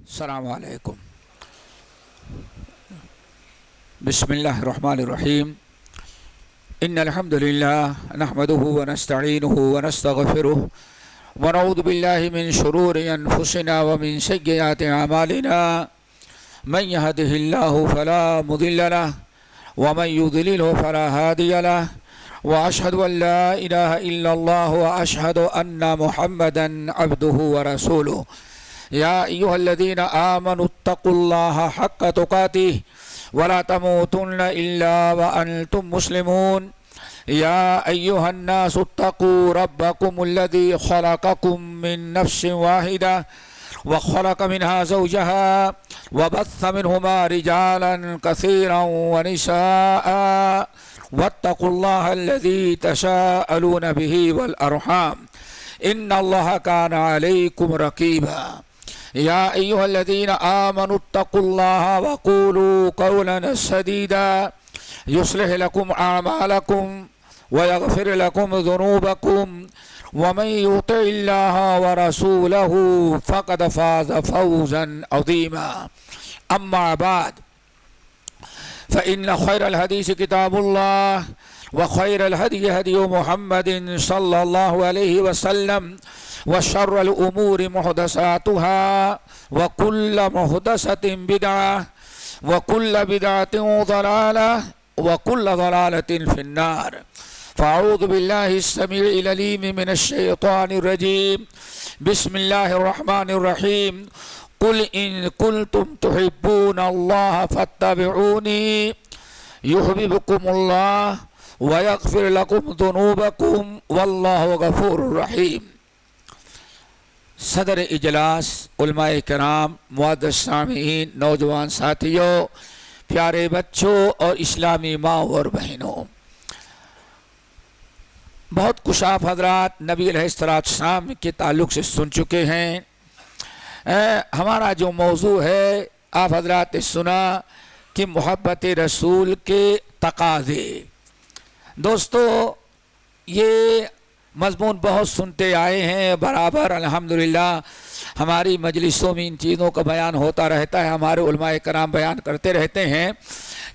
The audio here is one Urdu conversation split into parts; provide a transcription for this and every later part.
السلام علیکم۔ بسم اللہ الرحمن الرحیم۔ ان الحمد للہ نحمده ونستعینه ونستغفره ونعوذ باللہ من شرور انفسنا ومن سیئات اعمالنا من يهده الله فلا مضل له ومن يضلل فلا هادي له واشهد ان لا اله الا الله واشهد ان محمدا عبده ورسوله يا أيها الذين آمنوا اتقوا الله حق تقاته ولا تموتن إلا وأنتم مسلمون يا أيها الناس اتقوا ربكم الذي خلقكم من نفس واحدة وخلق منها زوجها وبث منهما رجالا كثيرا ونساء واتقوا الله الذي تساءلون به والأرحام إن الله كان عليكم رقيبا يا أيها الذين آمنوا اتقوا الله وقولوا قولا سديدا يصلح لكم أعمالكم ويغفر لكم ذنوبكم ومن يطع الله ورسوله فقد فاز فوزا عظيما أما بعد فإن خير الحديث كتاب الله وخير الهدي هدي محمد صلى الله عليه وسلم وشر الأمور محدثاتها وكل محدثة بدعة وكل بدعة ضلالة وكل ضلالة في النار فأعوذ بالله السميع العليم من الشيطان الرجيم بسم الله الرحمن الرحيم قل إن كنتم تحبون الله فاتبعوني يحببكم الله ويغفر لكم ذنوبكم والله غفور رحيم۔ صدر اجلاس، علماء کرام، معزز سامعین، نوجوان ساتھیوں، پیارے بچوں اور اسلامی ماں اور بہنوں، بہت کچھ آپ حضرات نبی علیہ السلام کے تعلق سے سن چکے ہیں۔ ہمارا جو موضوع ہے آپ حضرات نے سنا کہ محبت رسول کے تقاضے۔ دوستو یہ مضمون بہت سنتے آئے ہیں برابر، الحمدللہ ہماری مجلسوں میں ان چیزوں کا بیان ہوتا رہتا ہے، ہمارے علماء کرام بیان کرتے رہتے ہیں۔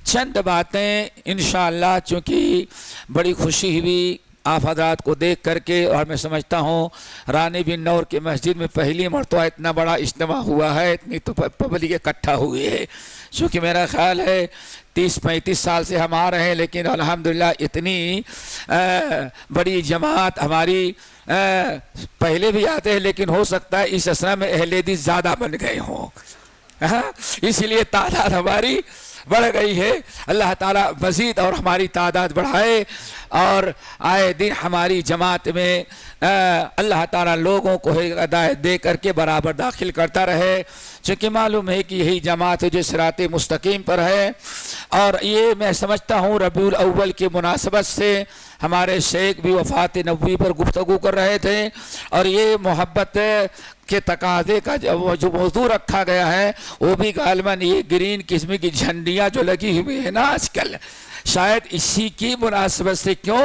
چند باتیں انشاءاللہ چونکہ بڑی خوشی ہوئی آپ حضرات کو دیکھ کر کے، اور میں سمجھتا ہوں رانی بن نور کی مسجد میں پہلی مرتبہ اتنا بڑا اجتماع ہوا ہے، اتنی تو پبلک اکٹھا ہوئی ہے، چونکہ میرا خیال ہے 30-35 سال سے ہم آ رہے ہیں، لیکن الحمدللہ اتنی بڑی جماعت ہماری پہلے بھی آتے ہیں، لیکن ہو سکتا ہے اس اسنا میں اہل حدیث زیادہ بن گئے ہوں، اسی لیے تعداد ہماری بڑھ گئی ہے۔ اللہ تعالیٰ مزید اور ہماری تعداد بڑھائے اور آئے دن ہماری جماعت میں اللہ تعالیٰ لوگوں کو ہدایت دے کر کے برابر داخل کرتا رہے، چونکہ معلوم ہے کہ یہی جماعت جو صراط مستقیم پر ہے۔ اور یہ میں سمجھتا ہوں ربیع الاول کی مناسبت سے ہمارے شیخ بھی وفات نبوی پر گفتگو کر رہے تھے، اور یہ محبت کے تقاضے کا جو موضوع رکھا گیا ہے وہ بھی غالباً یہ گرین قسم کی جھنڈیاں جو لگی ہوئی ہیں نا آج کل، شاید اسی کی مناسبت سے، کیوں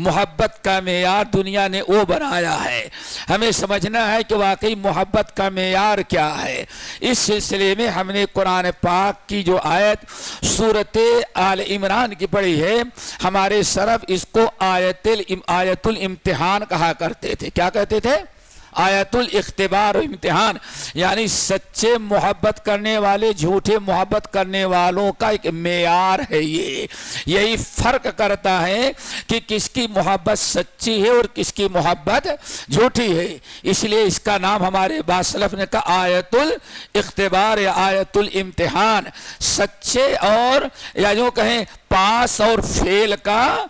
محبت کا معیار دنیا نے وہ بنایا ہے، ہمیں سمجھنا ہے کہ واقعی محبت کا معیار کیا ہے۔ اس سلسلے میں ہم نے قرآن پاک کی جو آیت سورۃ آل عمران کی پڑھی ہے، ہمارے سرف اس کو آیت الامتحان کہا کرتے تھے۔ کیا کہتے تھے؟ آیت الاختبار و امتحان، یعنی سچے محبت کرنے والے جھوٹے محبت کرنے والوں کا ایک معیار ہے۔ یہی فرق کرتا ہے کہ کس کی محبت سچی ہے اور کس کی محبت جھوٹی ہے، اس لیے اس کا نام ہمارے باسلف نے کہا آیت الاختبار یا آیت الامتحان، سچے اور یا جو کہیں پاس اور فیل کا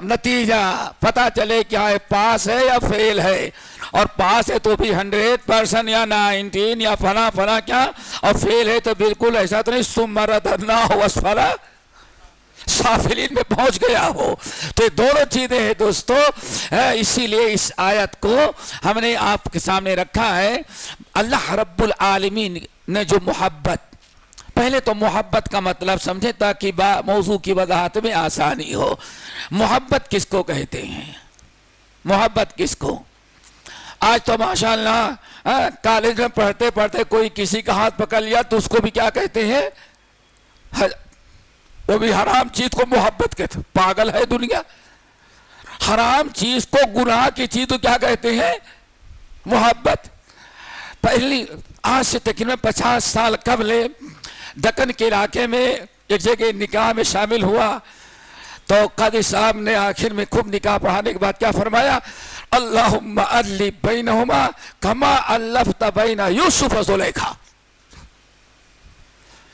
نتیجہ پتہ چلے کیا ہے، پاس ہے یا فیل ہے، اور پاس ہے تو بھی 100% یا 19 یا فلاں کیا، اور فیل ہے تو بالکل ایسا تو نہیں ثم رددناہ اسفل سافلین میں پہنچ گیا ہو۔ تو یہ دونوں چیزیں ہیں دوستو، اسی لیے اس آیت کو ہم نے آپ کے سامنے رکھا ہے۔ اللہ رب العالمین نے جو محبت، پہلے تو محبت کا مطلب سمجھے تاکہ موضوع کی وضاحت میں آسانی ہو۔ محبت کس کو کہتے ہیں؟ محبت کس کو؟ آج تو ماشاءاللہ کالج میں پڑھتے پڑھتے کوئی کسی کا ہاتھ پکڑ لیا تو اس کو بھی کیا کہتے ہیں؟ وہ بھی حرام چیز کو محبت کہتے ہیں. پاگل ہے دنیا. حرام چیز کو، گناہ کی چیز کو کیا کہتے ہیں؟ محبت. پہلی آج سے تقریباً 50 سال قبل دکن کے علاقے میں ایک جگہ نکاح میں شامل ہوا تو قاضی صاحب نے آخر میں خوب نکاح پڑھانے کے بعد کیا فرمایا؟ اللہم الف بینہما کما الفت بین یوسف و زلیخا.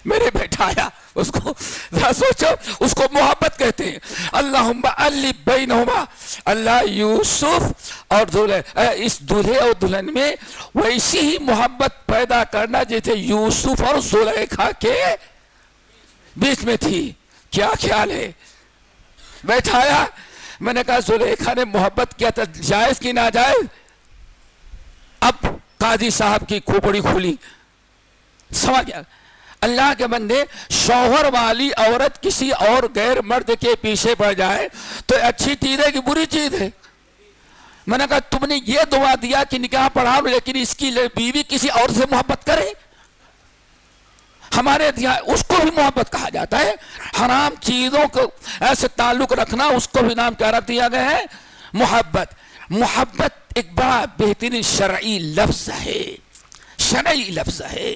میرے بیٹھایا اس کو، ذرا سوچو، اس کو محبت کہتے ہیں. اللہم الف بینہما، اللہ یوسف اور اس دولہے اور دلہن میں ویسی ہی محبت پیدا کرنا جیسے یوسف اور زلیخا کے بیچ میں تھی. کیا خیال ہے؟ بیٹھایا، میں نے کہا زلیخا نے محبت کیا تھا، جائز کی ناجائز؟ اب قاضی صاحب کی کھوپڑی کھلی. سمجھ گیا؟ اللہ کے بندے، شوہر والی عورت کسی اور غیر مرد کے پیچھے پڑ جائے تو اچھی چیز ہے کہ بری چیز ہے؟ میں نے کہا تم نے یہ دعا دیا کہ نکاح پڑھاؤ لیکن اس کی بیوی کسی اور سے محبت کرے. ہمارے اس کو بھی محبت کہا جاتا ہے. حرام چیزوں کو ایسے تعلق رکھنا، اس کو بھی نام کیا رکھ دیا گیا ہے؟ محبت. محبت ایک بڑا بہترین شرعی لفظ ہے. شرعی لفظ ہے.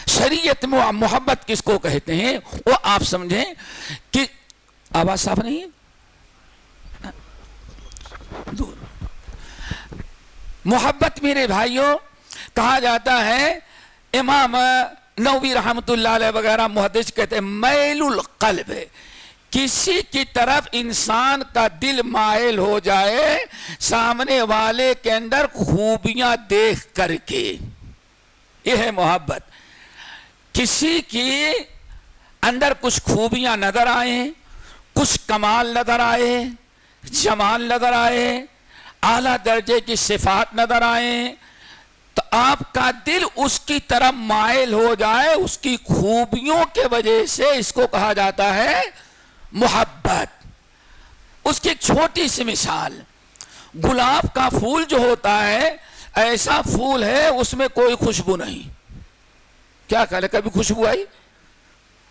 شریعت میں محبت کس کو کہتے ہیں وہ آپ سمجھیں کہ آواز صاف نہیں ہے. محبت میرے بھائیوں کہا جاتا ہے، امام نووی رحمت اللہ علیہ وغیرہ محدث کہتے ہیں میل القلب، کسی کی طرف انسان کا دل مائل ہو جائے سامنے والے کے اندر خوبیاں دیکھ کر کے. یہ ہے محبت. کسی کی اندر کچھ خوبیاں نظر آئیں، کچھ کمال نظر آئے، جمال نظر آئے، اعلیٰ درجے کی صفات نظر آئیں تو آپ کا دل اس کی طرف مائل ہو جائے. اس کی خوبیوں کے وجہ سے اس کو کہا جاتا ہے محبت. اس کی ایک چھوٹی سی مثال، گلاب کا پھول جو ہوتا ہے ایسا پھول ہے اس میں کوئی خوشبو نہیں. کیا کہہ لے کبھی خوشبو آئی؟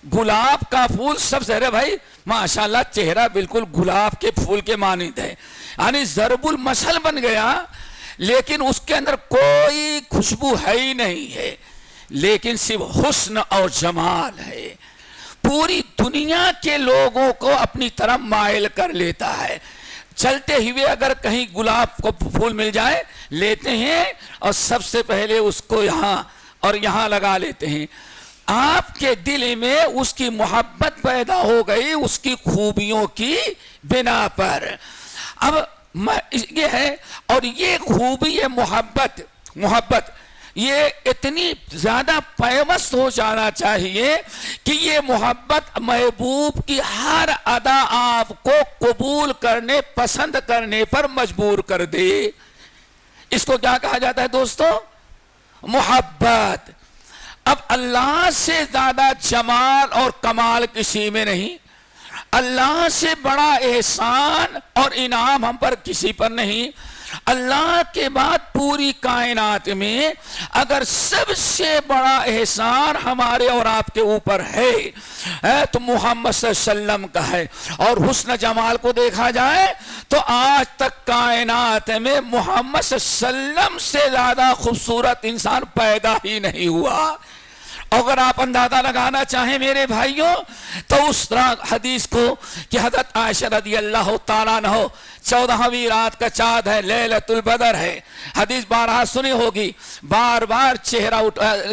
گلاب کا پھول سب سے ارے بھائی ماشاءاللہ چہرہ بالکل گلاب کے پھول کے مانند ہے، یعنی ضرب المثل بن گیا، لیکن اس کے اندر کوئی خوشبو ہے ہی نہیں ہے، لیکن صرف حسن اور جمال ہے. پوری دنیا کے لوگوں کو اپنی طرف مائل کر لیتا ہے. چلتے ہوئے اگر کہیں گلاب کو پھول مل جائے لیتے ہیں اور سب سے پہلے اس کو یہاں اور یہاں لگا لیتے ہیں. آپ کے دل میں اس کی محبت پیدا ہو گئی اس کی خوبیوں کی بنا پر. اب یہ ہے، اور یہ خوبی یہ محبت یہ اتنی زیادہ پیوست ہو جانا چاہیے کہ یہ محبت محبوب کی ہر ادا آپ کو قبول کرنے، پسند کرنے پر مجبور کر دے. اس کو کیا کہا جاتا ہے دوستو؟ محبت. اب اللہ سے زیادہ جمال اور کمال کسی میں نہیں، اللہ سے بڑا احسان اور انعام ہم پر کسی پر نہیں. اللہ کے بعد پوری کائنات میں اگر سب سے بڑا احسان ہمارے اور آپ کے اوپر ہے تو محمد صلی اللہ علیہ وسلم کا ہے. اور حسن جمال کو دیکھا جائے تو آج تک کائنات میں محمد صلی اللہ علیہ وسلم سے زیادہ خوبصورت انسان پیدا ہی نہیں ہوا. اگر آپ اندازہ لگانا چاہیں میرے بھائیوں تو اس طرح حدیث کو کہ حضرت عائشہ رضی اللہ تعالیٰ عنہ 14ویں رات کا چاند ہے، لیلۃ البدر ہے. حدیث بارہا سنی ہوگی. بار بار چہرہ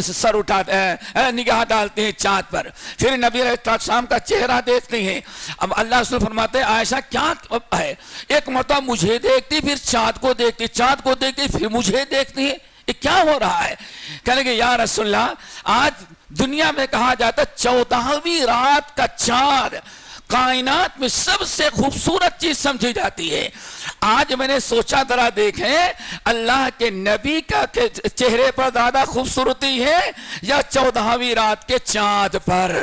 سر اٹھاتے ہیں، نگاہ ڈالتے ہیں چاند پر، پھر نبی علیہ السلام کا چہرہ دیکھتے ہیں. اب اللہ رسول فرماتے ہیں عائشہ کیا ہے؟ ایک مرتبہ مجھے دیکھتی، پھر چاند کو دیکھتی، چاند کو دیکھتی، پھر مجھے دیکھتی ہے. یہ کیا ہو رہا ہے؟ کہنے کہ یا رسول اللہ آج دنیا میں کہا جاتا ہے 14ویں رات کا چاند کائنات میں سب سے خوبصورت چیز سمجھی جاتی ہے. آج میں نے سوچا ذرا دیکھیں اللہ کے نبی کا چہرے پر زیادہ خوبصورتی ہے یا 14ویں رات کے چاند پر؟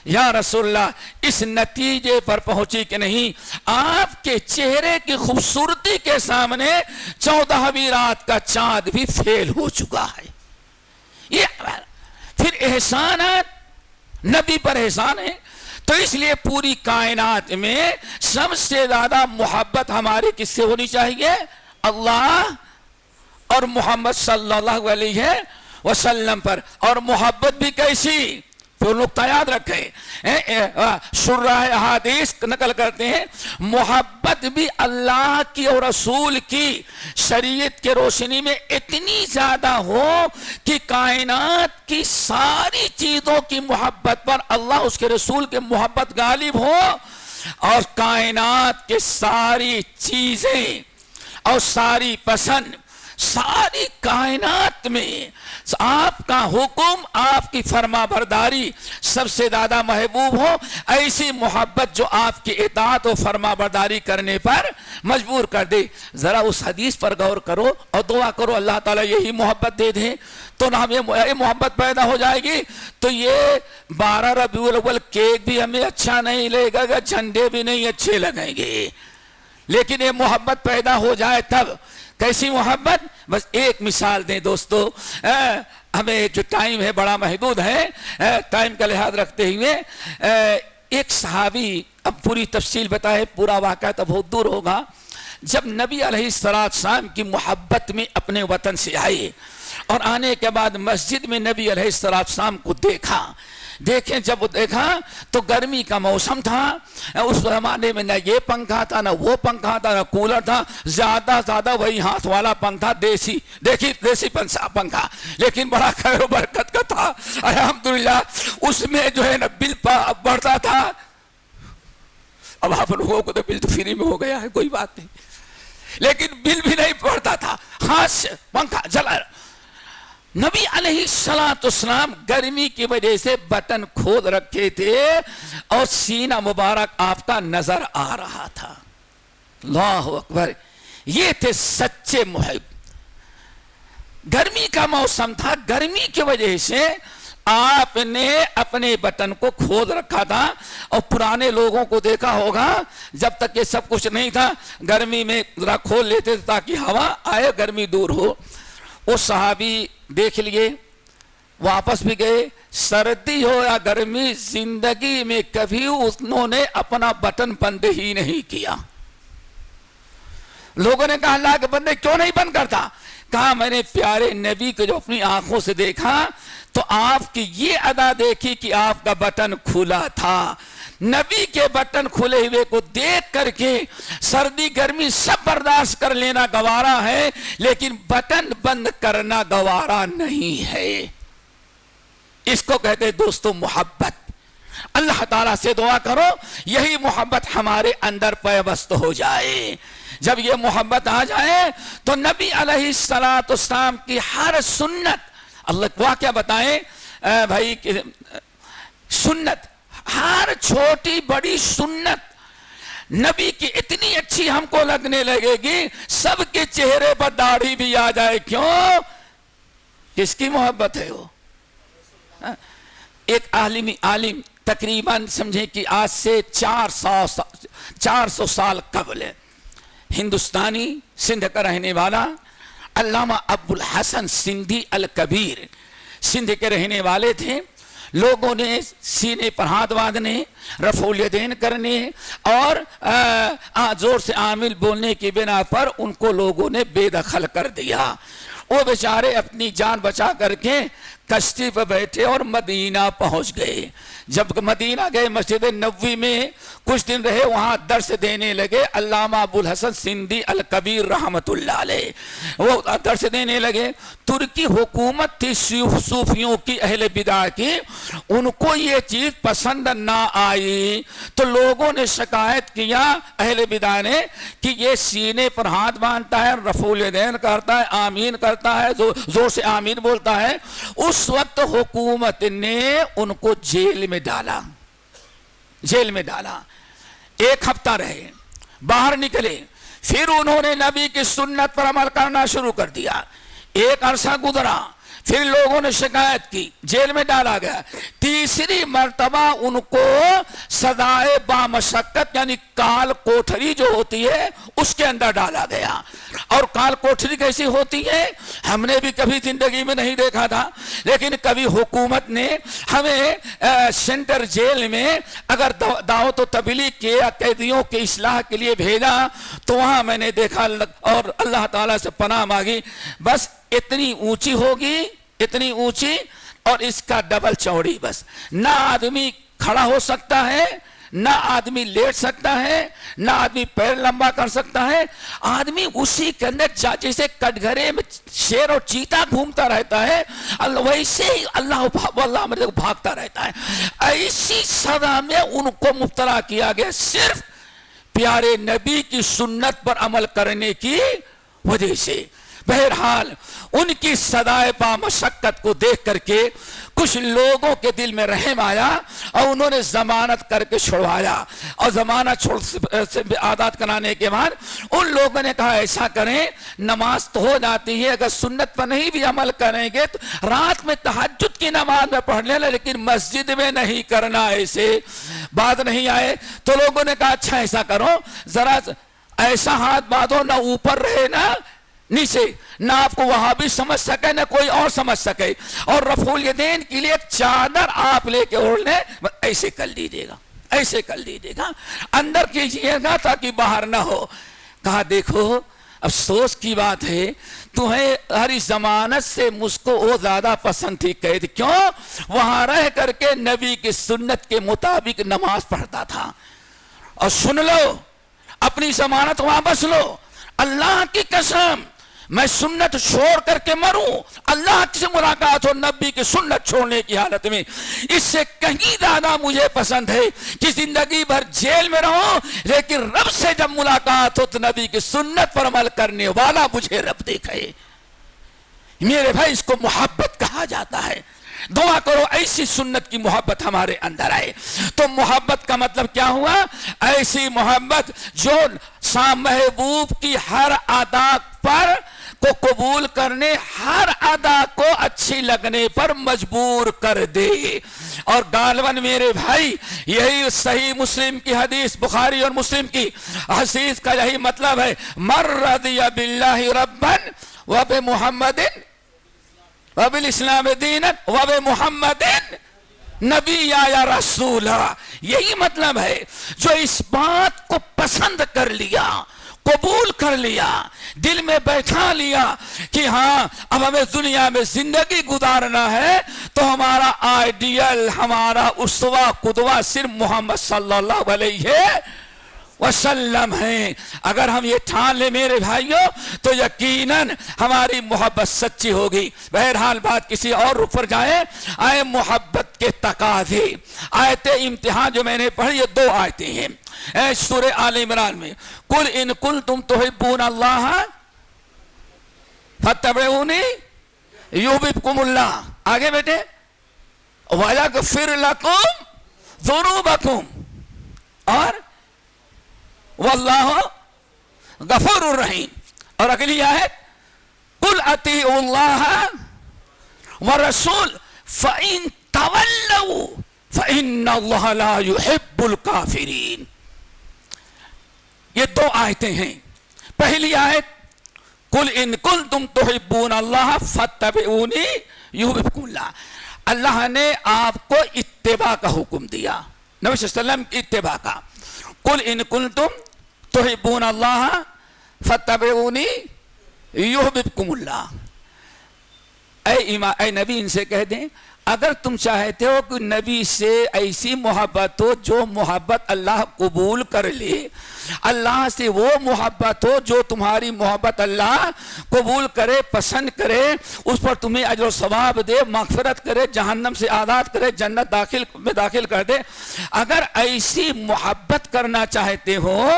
یا رسول اللہ اس نتیجے پر پہنچی کہ نہیں، آپ کے چہرے کی خوبصورتی کے سامنے 14ویں رات کا چاند بھی فیل ہو چکا ہے۔ یہ پھر احسانات نبی پر احسان ہے۔ تو اس لیے پوری کائنات میں سب سے زیادہ محبت ہماری کس سے ہونی چاہیے؟ اللہ اور محمد صلی اللہ علیہ وسلم پر۔ اور محبت بھی کیسی؟ پھر نقطہ یاد رکھیں، شرح احادیث نقل کرتے ہیں، محبت بھی اللہ کی اور رسول کی شریعت کے روشنی میں اتنی زیادہ ہو کہ کائنات کی ساری چیزوں کی محبت پر اللہ اس کے رسول کے محبت غالب ہو، اور کائنات کے ساری چیزیں اور ساری پسند ساری کائنات میں آپ کا حکم، آپ کی فرما برداری سب سے زیادہ محبوب ہو۔ ایسی محبت جو آپ کی اطاعت و فرما برداری کرنے پر مجبور کر دے۔ ذرا اس حدیث پر غور کرو اور دعا کرو اللہ تعالیٰ یہی محبت دے دیں، تو نہ ہمیں محبت پیدا ہو جائے گی۔ تو یہ 12 ربیع الاول کیک بھی ہمیں اچھا نہیں لگے گا، جھنڈے بھی نہیں اچھے لگیں گے، لیکن یہ محبت پیدا ہو جائے تب۔ کیسی محبت؟ بس ایک مثال دیں دوستو، ہمیں جو ٹائم ہے بڑا محدود ہے، ٹائم کا لحاظ رکھتے ہوئے ایک صحابی، اب پوری تفصیل بتائے، پورا واقعہ تو بہت دور ہوگا، جب نبی علیہ السلام کی محبت میں اپنے وطن سے آئے اور آنے کے بعد مسجد میں نبی علیہ السلام کو دیکھیں جب وہ دیکھا تو گرمی کا موسم تھا، اس زمانے میں نہ یہ پنکھا تھا نہ وہ پنکھا تھا نہ کولر تھا، زیادہ وہی ہاتھ والا پنکھا، دیسی پنکھا، لیکن بڑا خیر و برکت کا تھا الحمدللہ۔ اس میں جو ہے نا بل بڑھتا تھا، اب آپ لوگوں کو تو بل تو فری میں ہو گیا ہے، کوئی بات نہیں، لیکن بل بھی نہیں بڑھتا تھا، ہاتھ سے پنکھا جلا۔ نبی علیہ السلام گرمی کی وجہ سے بٹن کھول رکھے تھے اور سینہ مبارک آپ کا نظر آ رہا تھا۔ اللہ اکبر، یہ تھے سچے محب۔ گرمی کا موسم تھا، گرمی کی وجہ سے آپ نے اپنے بٹن کو کھول رکھا تھا، اور پرانے لوگوں کو دیکھا ہوگا جب تک یہ سب کچھ نہیں تھا گرمی میں ذرا کھول لیتے تھے تاکہ ہوا آئے، گرمی دور ہو۔ وہ صحابی دیکھ لیے، واپس بھی گئے، سردی ہو یا گرمی زندگی میں کبھی انہوں نے اپنا بٹن بند ہی نہیں کیا۔ لوگوں نے کہا اللہ کے بندے کیوں نہیں بند کرتا؟ کہا میں نے پیارے نبی کو جو اپنی آنکھوں سے دیکھا تو آپ کی یہ ادا دیکھی کہ آپ کا بٹن کھلا تھا۔ نبی کے بٹن کھلے ہوئے کو دیکھ کر کے سردی گرمی سب برداشت کر لینا گوارا ہے، لیکن بٹن بند کرنا گوارا نہیں ہے۔ اس کو کہتے ہیں دوستو محبت۔ اللہ تعالیٰ سے دعا کرو یہی محبت ہمارے اندر پیوست ہو جائے۔ جب یہ محبت آ جائے تو نبی علیہ السلام کی ہر سنت، اللہ واقعہ بتائیں بھائی، سنت، ہر چھوٹی بڑی سنت نبی کی اتنی اچھی ہم کو لگنے لگے گی، سب کے چہرے پر داڑھی بھی آ جائے۔ کیوں؟ کس کی محبت ہے وہ؟ ایک عالم تقریباً سمجھیں کہ آج سے 400 سال قبل ہندوستانی سندھ کا رہنے والا علامہ ابو الحسن سندھی الکبیر سندھ کے رہنے والے تھے۔ لوگوں نے سینے پر ہاتھ باندھنے، رفع الیدین کرنے اور زور سے آمین بولنے کی بنا پر ان کو لوگوں نے بے دخل کر دیا۔ وہ بیچارے اپنی جان بچا کر کے کشتی پر بیٹھے اور مدینہ پہنچ گئے۔ جب مدینہ گئے مسجد نبوی میں کچھ دن رہے، وہاں درس دینے لگے۔ علامہ ابو الحسن سندھی الکبیر رحمت اللہ علیہ وہ درس دینے لگے۔ ترکی حکومت تھی صوفیوں کی، اہل بدع کی، ان کو یہ چیز پسند نہ آئی تو لوگوں نے شکایت کیا اہل بدع نے کہ یہ سینے پر ہاتھ باندھتا ہے، رفع الیدین کرتا ہے، آمین کرتا ہے، زور سے آمین بولتا ہے۔ اس وقت حکومت نے ان کو جیل میں ڈالا۔ ایک ہفتہ رہے، باہر نکلے، پھر انہوں نے نبی کی سنت پر عمل کرنا شروع کر دیا۔ ایک عرصہ گزرا، پھر لوگوں نے شکایت کی، جیل میں ڈالا گیا، تیسری مرتبہ ان کو سزائے بامشقت یعنی کال کوٹھری جو ہوتی ہے اس کے اندر ڈالا گیا۔ اور کال کوٹھری کیسی ہوتی ہے ہم نے بھی کبھی زندگی میں نہیں دیکھا تھا، لیکن کبھی حکومت نے ہمیں سینٹر جیل میں اگر دعوت و تبلیغ کے قیدیوں کے اصلاح کے لیے بھیجا تو وہاں میں نے دیکھا اور اللہ تعالیٰ سے پناہ مانگی، بس اتنی اونچی ہوگی، اتنی اونچی اور اس کا ڈبل چوڑی، بس نہ آدمی کھڑا ہو سکتا ہے، نہ آدمی لیٹ سکتا ہے، نہ آدمی پیر لمبا کر سکتا ہے، آدمی اسی کے اندر جیسے کٹگھرے میں شیر اور چیتا گھومتا رہتا ہے ویسے ہی اللہ میرے کو بھاگتا رہتا ہے۔ ایسی سزا میں ان کو مبتلا کیا گیا صرف پیارے نبی کی سنت پر عمل کرنے کی وجہ سے۔ بہرحال ان کی سزائے بامشقت کو دیکھ کر کے کچھ لوگوں کے دل میں رحم آیا اور انہوں نے ضمانت کر کے چھڑوایا، اور ضمانت سے آزاد کرانے کے بعد ان لوگوں نے کہا ایسا کریں، نماز تو ہو جاتی ہے، اگر سنت پر نہیں بھی عمل کریں گے تو رات میں تہجد کی نماز میں پڑھ لینا، لیکن مسجد میں نہیں کرنا، ایسے بات نہیں آئے۔ تو لوگوں نے کہا اچھا ایسا کرو، ذرا ایسا ہاتھ باندھو نہ اوپر رہے نہ نیچے، نہ آپ کو وہاں بھی سمجھ سکے نہ کوئی اور سمجھ سکے، اور رفع الیدین کے لیے چادر آپ لے کے اوڑھ لیں، ایسے کر لیجیے گا، ایسے کر لیجیے گا، اندر کیجیے گا تاکہ باہر نہ ہو۔ کہا دیکھو افسوس کی بات ہے تمہیں ہر ضمانت سے مجھ کو وہ زیادہ پسند تھی قید، کیوں؟ وہاں رہ کر کے نبی کی سنت کے مطابق نماز پڑھتا تھا۔ اور سن لو، اپنی ضمانت واپس لو، اللہ کی قسم میں سنت چھوڑ کر کے مروں، اللہ سے ملاقات ہو نبی کی سنت چھوڑنے کی حالت میں، اس سے کہیں زیادہ مجھے پسند ہے کہ زندگی بھر جیل میں رہو لیکن رب سے جب ملاقات ہو تو نبی کی سنت پر عمل کرنے والا مجھے رب دیکھے۔ میرے بھائی اس کو محبت کہا جاتا ہے۔ دعا کرو ایسی سنت کی محبت ہمارے اندر آئے۔ تو محبت کا مطلب کیا ہوا؟ ایسی محبت جو محبوب کی ہر ادا پر کو قبول کرنے، ہر ادا کو اچھی لگنے پر مجبور کر دے۔ اور غالباً میرے بھائی یہی صحیح مسلم کی حدیث، بخاری اور مسلم کی حدیث کا یہی مطلب ہے، من رضی باللہ ربا وبمحمد وبالاسلام دینا وبمحمد نبی یا رسول، یہی مطلب ہے جو اس بات کو پسند کر لیا، قبول کر لیا، دل میں بیٹھا لیا کہ ہاں اب ہمیں دنیا میں زندگی گزارنا ہے تو ہمارا آئیڈیل، ہمارا اسوہ قدوہ صرف محمد صلی اللہ علیہ وسلم ہیں۔ اگر ہم یہ ٹھان لیں میرے بھائیوں تو یقیناً ہماری محبت سچی ہوگی۔ بہرحال بات کسی اور رخ پر جائے، آئے محبت کے تقاضے، آیت امتحان جو میں نے پڑھی یہ دو آیتیں ہیں سورہ آل عمران میں، قل ان کنتم تحبون اللہ فاتبعونی یحببکم اللہ، آگے بیٹے وَيَغْفِرْ لَكُمْ ذُنُوبَكُمْ، اور واللہ غفور الرحیم۔ اور اگلی آیت قل اطیعوا اللہ والرسول فإن تولوا فإن اللہ لا يحب الکافرین۔ یہ دو آیتیں ہیں۔ پہلی آیت قل ان کنتم تحبون اللہ فاتبعونی یحببکم اللہ، اللہ نے آپ کو اتباع کا حکم دیا، نبی صلی اللہ علیہ وسلم کی اتباع کا۔ قل ان کنتم تحبون اللہ فاتبعونی یحببکم اللہ، اے نبی ان سے کہہ دیں اگر تم چاہتے ہو کہ نبی سے ایسی محبت ہو جو محبت اللہ قبول کر لے، اللہ سے وہ محبت ہو جو تمہاری محبت اللہ قبول کرے، پسند کرے، اس پر تمہیں اجر و ثواب دے، مغفرت کرے، جہنم سے آزاد کرے، جنت میں داخل کر دے، اگر ایسی محبت کرنا چاہتے ہو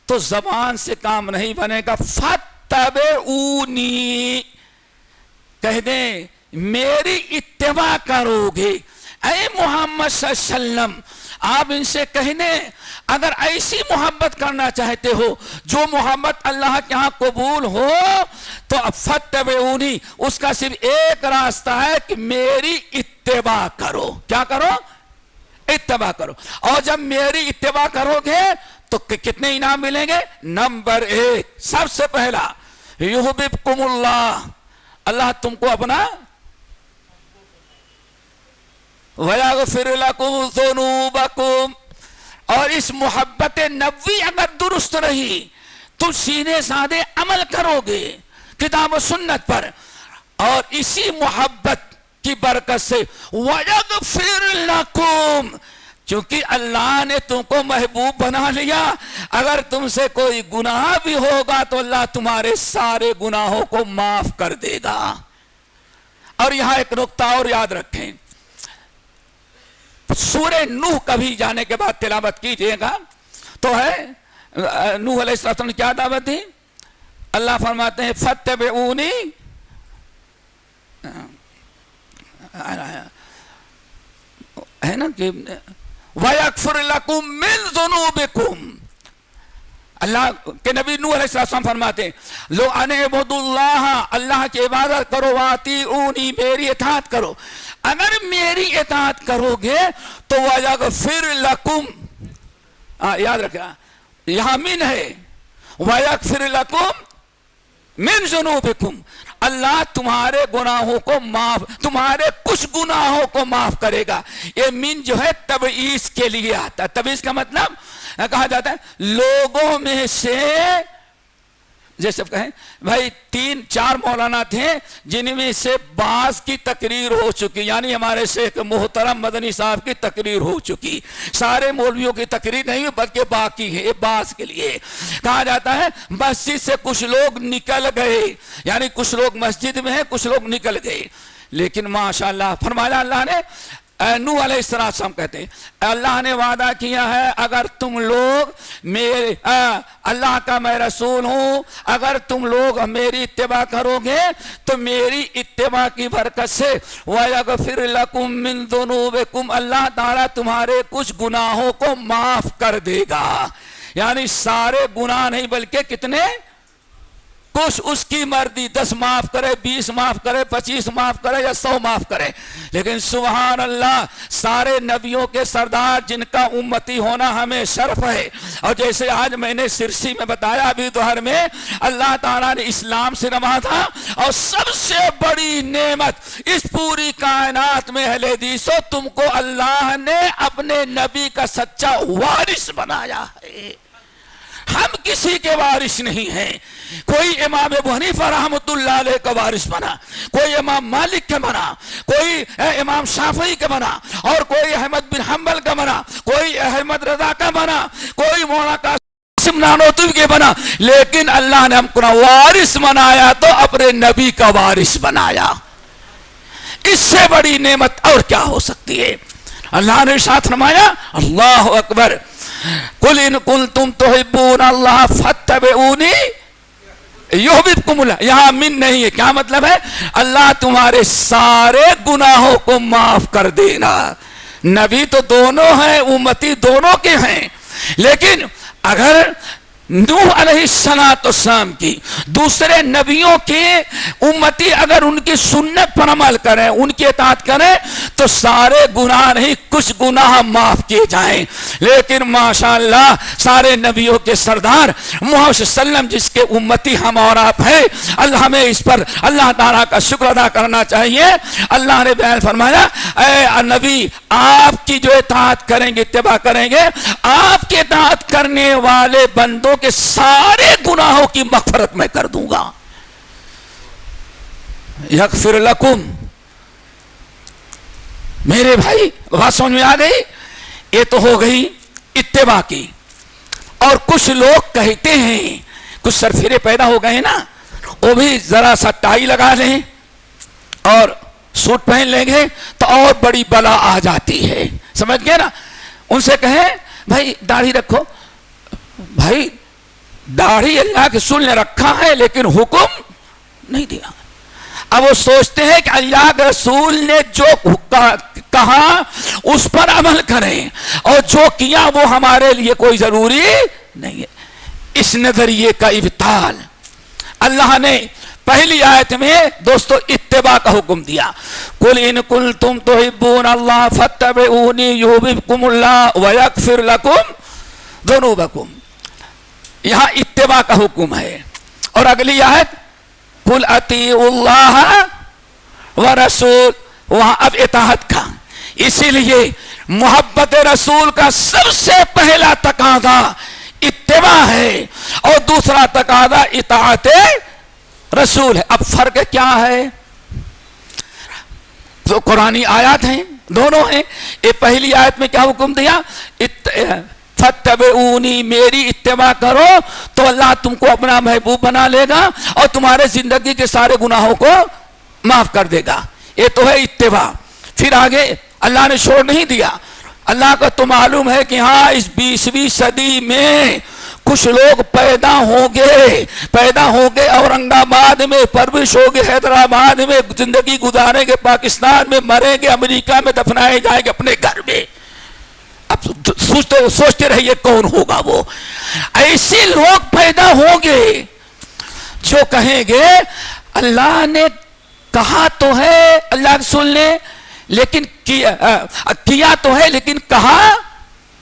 تو زبان سے کام نہیں بنے گا، فاتبعونی، کہہ دیں میری اتباع کرو گے۔ اے محمد صلی اللہ علیہ وسلم آپ ان سے کہنے اگر ایسی محبت کرنا چاہتے ہو جو محبت اللہ کے ہاں قبول ہو تو فاتبعونی، اس کا صرف ایک راستہ ہے کہ میری اتباع کرو. کیا کرو؟ اتباع کرو. اور جب میری اتباع کرو گے تو کتنے انعام ملیں گے؟ نمبر 1 سب سے پہلا یحببکم اللہ، اللہ تم کو اپنا، وَيَغْفِرْ لَكُمْ ذُنُوبَكُمْ. اور اس محبت نبوی اگر درست رہی تم سینے سادے عمل کرو گے کتاب و سنت پر، اور اسی محبت کی برکت سے وَيَغْفِرْ لَكُمْ، چونکہ اللہ نے تم کو محبوب بنا لیا، اگر تم سے کوئی گناہ بھی ہوگا تو اللہ تمہارے سارے گناہوں کو معاف کر دے گا. اور یہاں ایک نقطہ اور یاد رکھیں، سورہ نوح کبھی جانے کے بعد تلاوت کیجئے گا تو ہے نوح علیہ السلام نے کیا دعوت دی؟ اللہ فرماتے ہیں فاتبعونی، ہے نا کہ وَيَغْفِرْ لَكُمْ مِنْ ذُنُوبِكُمْ. اللہ کے نبی نوح علیہ السلام فرماتے ہیں لو ان اعبدوا اللہ، اللہ کی عبادت کرو، واطیعونی، میری اطاعت کرو. اگر میری اطاعت کرو گے تو وَيَغْفِرْ لَكُمْ، یاد رکھا یہاں من ہے، وَيَغْفِرْ لَكُمْ مِنْ ذُنُوبِكُمْ، اللہ تمہارے گناہوں کو معاف، تمہارے کچھ گناہوں کو معاف کرے گا. یہ من جو ہے تبعیض کے لیے آتا ہے. تبعیض کا مطلب کہا جاتا ہے لوگوں میں سے، جیسے کہیں بھائی 3-4 مولانا تھے جن میں سے بعض کی تقریر ہو چکی، یعنی ہمارے شیخ محترم مدنی صاحب کی تقریر ہو چکی، سارے مولویوں کی تقریر نہیں بلکہ باقی ہے. بعض کے لیے کہا جاتا ہے مسجد سے کچھ لوگ نکل گئے، یعنی کچھ لوگ مسجد میں ہیں کچھ لوگ نکل گئے. لیکن ماشاءاللہ فرمایا اللہ نے، نوح علیہ السلام کہتے ہیں اللہ نے وعدہ کیا ہے اگر تم لوگ میرے اللہ کا میں رسول ہوں، اگر تم لوگ میری اتباع کرو گے تو میری اتباع کی برکت سے وَيَغْفِرْ لَكُمْ مِنْ ذُنُوبِكُمْ، اللہ تعالیٰ تمہارے کچھ گناہوں کو معاف کر دے گا. یعنی سارے گناہ نہیں بلکہ کتنے کچھ اس کی مرضی، 10 معاف کرے، 20 معاف کرے، 25 معاف کرے یا 100 معاف کرے. لیکن سبحان اللہ سارے نبیوں کے سردار جن کا امتی ہونا ہمیں شرف ہے. اور جیسے آج میں نے سرسی میں بتایا ابھی دوہر میں اللہ تعالیٰ نے اسلام سے نوازا، اور سب سے بڑی نعمت اس پوری کائنات میں اہل حدیثو تم کو اللہ نے اپنے نبی کا سچا وارث بنایا ہے. ہم کسی کے وارث نہیں ہیں. کوئی امام ابو حنیفہ رحمۃ اللہ علیہ کا وارث بنا، کوئی امام مالک کا بنا، کوئی امام شافعی کا بنا، اور کوئی احمد بن حنبل کا بنا، کوئی احمد رضا کا بنا، کوئی مولانا قاسم نانوتوی کے بنا. لیکن اللہ نے ہم کو وارث بنایا تو اپنے نبی کا وارث بنایا. اس سے بڑی نعمت اور کیا ہو سکتی ہے؟ اللہ نے ارشاد فرمایا اللہ اکبر قل ان کنتم تحبون اللہ فاتبعونی یحببکم اللہ. یہاں من نہیں ہے، کیا مطلب ہے؟ اللہ تمہارے سارے گناہوں کو معاف کر دینا. نبی تو دونوں ہیں، امتی دونوں کے ہیں. لیکن اگر نوح علیہ السلام کی دوسرے نبیوں کے امتی اگر ان کی سنت پر عمل کریں، ان کی اطاعت کریں تو سارے گناہ نہیں کچھ گناہ معاف کیے جائیں. لیکن ماشاءاللہ سارے نبیوں کے سردار محمد صلی اللہ علیہ وسلم جس کے امتی ہم اور آپ ہیں، اللہ ہمیں اس پر اللہ تعالیٰ کا شکر ادا کرنا چاہیے. اللہ نے بیان فرمایا اے نبی آپ کی جو اطاعت کریں گے، اتباع کریں گے، آپ کی اطاعت کرنے والے بندوں کے سارے گناہوں کی مغفرت میں کر دوں گا. یغفر لکم. میرے بھائی بات سمجھ میں آ گئی؟ یہ تو ہو گئی اتباع کی. اور کچھ لوگ کہتے ہیں، کچھ سرفیرے پیدا ہو گئے نا، وہ بھی ذرا سا ٹائی لگا لیں اور سوٹ پہن لیں گے تو اور بڑی بلا آ جاتی ہے. سمجھ گئے نا؟ ان سے کہیں بھائی داڑھی رکھو. بھائی داڑھی اللہ کے رسول نے رکھا ہے لیکن حکم نہیں دیا. اب وہ سوچتے ہیں کہ اللہ کے رسول نے جو کہا اس پر عمل کریں اور جو کیا وہ ہمارے لیے کوئی ضروری نہیں ہے. اس نظریے کا ابطال اللہ نے پہلی آیت میں دوستو اتباع کا حکم دیا. قل ان کنتم تحبون اللہ فاتبعونی یحببکم اللہ ویغفر لکم ذنوبکم. یہاں اتباع کا حکم ہے. اور اگلی آیت قل اطیعوا اللہ ورسول، وہاں اب اطاعت کا. اسی لیے محبت رسول کا سب سے پہلا تقاضا اتباع ہے اور دوسرا تقاضا اطاعت رسول ہے. اب فرق کیا ہے؟ تو قرآنی آیات ہیں، دونوں ہیں. یہ پہلی آیت میں کیا حکم دیا؟ فاتبعونی، میری اتباع کرو تو اللہ تم کو اپنا محبوب بنا لے گا اور تمہارے زندگی کے سارے گناہوں کو معاف کر دے گا. یہ تو ہے اتباع. پھر آگے اللہ نے چھوڑ نہیں دیا. اللہ کا تو معلوم ہے کہ ہاں اس 20ویں صدی میں کچھ لوگ پیدا ہوں گے اورنگ آباد میں، پرورش ہوں گے حیدرآباد میں، زندگی گزاریں گے پاکستان میں، مریں گے امریکہ میں، دفنائے جائیں گے اپنے گھر میں. اب سوچتے رہیے کون ہوگا وہ. ایسے لوگ پیدا ہوں گے جو کہیں گے اللہ نے کہا تو ہے، اللہ رسول نے لیکن کیا تو ہے لیکن کہا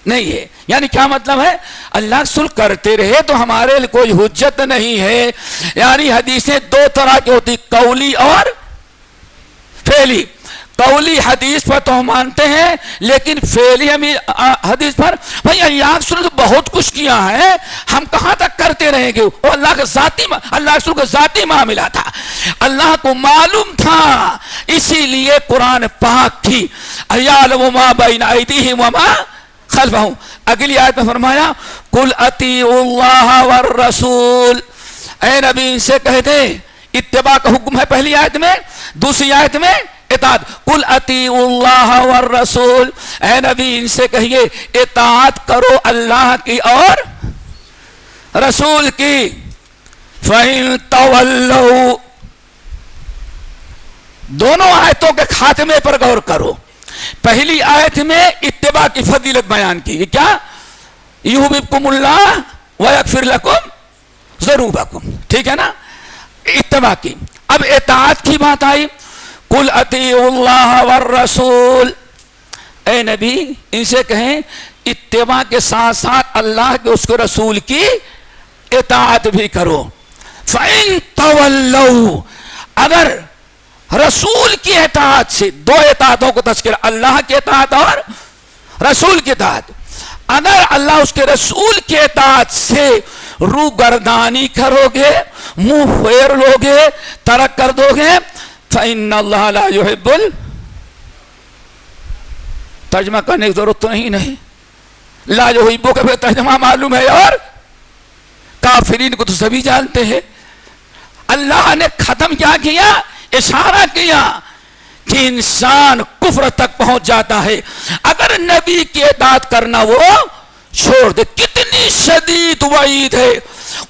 نہیں ہے. یعنی کیا مطلب ہے؟ اللہ رسول کرتے رہے تو ہمارے لیے کوئی حجت نہیں ہے. یعنی حدیثیں دو طرح کی ہوتی، قولی اور فعلی. قولی حدیث پر تو ہم مانتے ہیں لیکن فعلی حدیث پر بھائی اللہ رسول تو بہت کچھ کیا ہے، ہم کہاں تک کرتے رہیں گے؟ وہ اللہ رسول کا ذاتی معاملہ تھا، اللہ کو معلوم تھا. اسی لیے قرآن پاک کی یعلم ما بین ایدیہم وما خلفہم. اگلی آیت میں فرمایا قل اطیعوا اللہ والرسول. اے نبی ان سے کہہ دیں اتباع کا حکم ہے پہلی آیت میں، دوسری آیت میں اطاعت. قل اطیعوا اللہ والرسول. اے نبی ان سے کہیے اطاعت کرو اللہ کی اور رسول کی. فَإِن تَوَلَّوْا، دونوں آیتوں کے خاتمے پر غور کرو. پہلی آیت میں اتباع کی فضیلت بیان کی، کیا؟ یحببکم اللہ ویغفر لکم ذنوبکم. ٹھیک ہے نا، اتباع کی. اب اطاعت کی بات آئی. قل اطیعوا اللہ والرسول. اے نبی ان سے کہیں اتباع کے ساتھ ساتھ اللہ کے اس کے رسول کی اطاعت بھی کرو. فَإِن تَوَلَّوْا، اگر رسول کی اطاعت سے، دو اطاعتوں کو تذکرہ، اللہ کی اطاعت اور رسول کی اطاعت، اگر اللہ اس کے رسول کی اطاعت سے روگردانی کرو گے، منہ پھیر لو گے، ترک کر دو گے، فَإِنَّ اللَّهَ لَا يُحِبُّ ترجمہ کرنے کی ضرورت تو نہیں. لا يحبُّ کا ترجمہ معلوم ہے اور کافرین کو تو سبھی جانتے ہیں. اللہ نے ختم کیا کیا؟ اشارہ کیا کہ انسان کفر تک پہنچ جاتا ہے اگر نبی کی اطاعت کرنا وہ چھوڑ دے. کتنی شدید وعید ہے.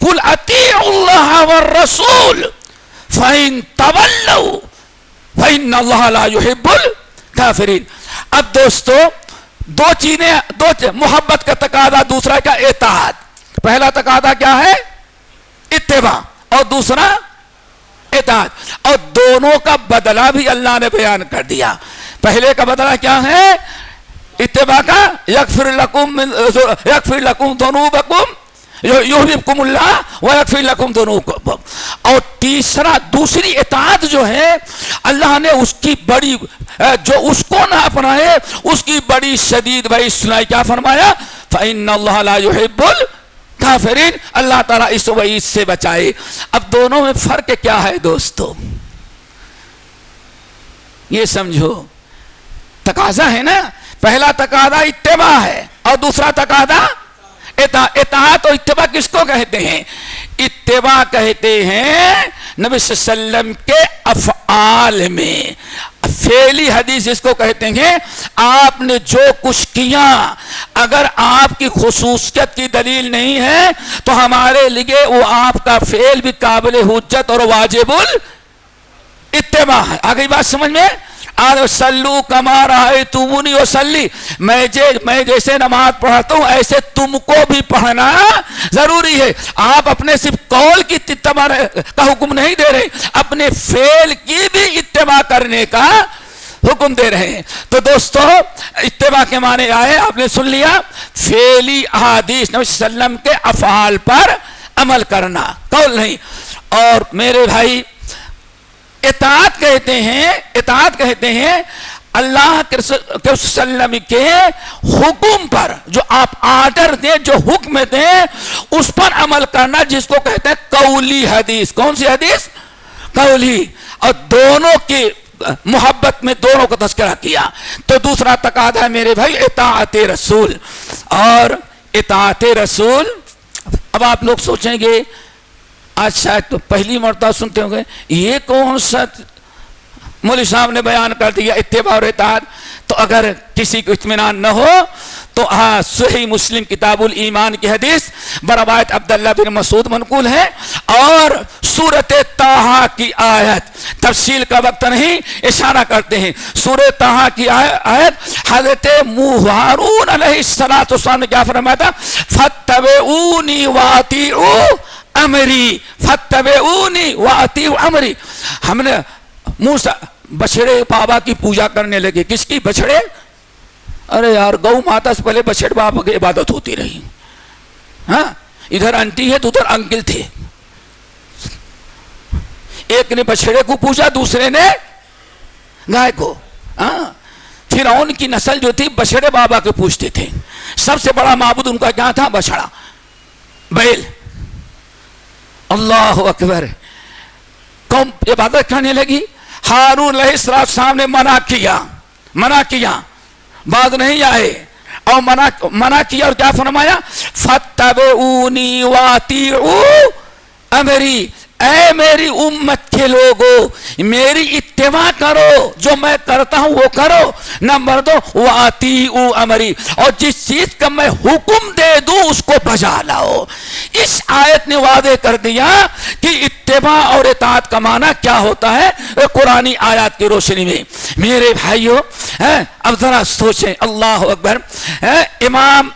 قل اطیعوا اللہ والرسول فَإِن تَوَلَّوْا فَإِنَّ اللَّهَ لَا يُحِبُّ الْكَافِرِينَ. اب دوستو دو چیزیں، محبت کا تقاضا، دوسرا کیا؟ اطاعت. پہلا تقاضا کیا ہے؟ اتباع، اور دوسرا اطاعت. اور دونوں کا بدلہ بھی اللہ نے بیان کر دیا. پہلے کا بدلہ کیا ہے؟ اتباع کا یغفر لکم ذنوبکم یحببکم اللہ ویغفر لکم ذنوبکم. اور تیسرا دوسری اطاعت جو ہے اللہ نے اس کی بڑی، جو اس کو نہ اپنائے اس کی بڑی شدید بھائی سنائی. کیا فرمایا؟ فَإِنَّ اللَّهَ لَا يُحِبُّ الْكَافِرِينَ. اللہ تعالیٰ اس وعید سے بچائے. اب دونوں میں فرق کیا ہے دوستو؟ یہ سمجھو، تقاضا ہے نا، پہلا تقاضا اتباع ہے اور دوسرا تقاضا اطاعت. اور اتباع کس کو کہتے ہیں؟ اتباع کہتے ہیں نبی صلی اللہ علیہ وسلم کے افعال میں. فعلی حدیث اس کو کہتے ہیں آپ نے جو کچھ کیا اگر آپ کی خصوصیت کی دلیل نہیں ہے تو ہمارے لیے وہ آپ کا فعل بھی قابل حجت اور واجب اتباع ہے. آگئی بات سمجھ میں؟ سلو کما رأیتمونی اصلی، میں جیسے نماز پڑھاتا ہوں ایسے تم کو بھی پڑھنا ضروری ہے. آپ اپنے صرف قول کی اتباع کا حکم نہیں دے رہے، اپنے فعل کی بھی اتباع کرنے کا حکم دے رہے ہیں. تو دوستو اتباع کے معنی آئے، آپ نے سن لیا، فعلی احادیث نبی صلی اللہ علیہ وسلم کے افعال پر عمل کرنا، قول نہیں. اور میرے بھائی اطاعت کہتے ہیں اللہ کے رسول صلی اللہ علیہ وسلم کے حکم پر، جو آپ آرڈر دیں، جو حکم دیں اس پر عمل کرنا، جس کو کہتے ہیں قولی حدیث. کون سی حدیث؟ قولی. اور دونوں کی محبت میں دونوں کا تذکرہ کیا. تو دوسرا تقاضا ہے میرے بھائی اطاعت رسول. اور اطاعت رسول، اب آپ لوگ سوچیں گے آج شاید تو پہلی مرتبہ سنتے ہوں گے یہ کون سا مولوی صاحب نے بیان کر دیا اتباع اور اطاعت. تو اگر کسی کو اطمینان نہ ہو تو صحیح مسلم کتاب الایمان کی حدیث بروایت عبداللہ بن مسعود منقول ہے. اور سورۃ طٰہٰ کی آیت، تفصیل کا وقت نہیں، اشارہ کرتے ہیں. سورۃ طٰہٰ کی آیت حضرت ہارون علیہ السلام نے کیا فرمایا تھا؟ فاتبعونی واطیعوا امری، فاتبعونی واطیعوا امری. ہم نے موسیٰ بچڑے بابا کی پوجا کرنے لگے. کس کی؟ بچڑے. ارے یار گو ماتا سے پہلے بچڑے بابا کی عبادت ہوتی رہی. ہاں ادھر انٹی ہے تو ادھر انکل تھے. ایک نے بچڑے کو پوجا، دوسرے نے گائے کو. ہاں فرعون کی نسل جو تھی بچڑے بابا کو پوجتے تھے. سب سے بڑا معبود ان کا کیا تھا؟ بچڑا، بیل. اللہ اکبر. قوم عبادت کرنے لگی. ہارون علیہ السلام نے منع کیا، بعد نہیں آئے. اور منع کیا اور کیا فرمایا؟ فاتبعونی واطیعوا امری. اے میری امت کے لوگو میری اتباع کرو، جو میں کرتا ہوں وہ کرو. نمبر 2 واطیعوا امری، اور جس چیز کا میں حکم دے دوں اس کو بجا لاؤ. اس آیت نے واضح کر دیا کہ اتباع اور اطاعت کا معنی کیا ہوتا ہے قرآنی آیات کی روشنی میں. میرے بھائیو اب ذرا سوچیں. اللہ اکبر. امام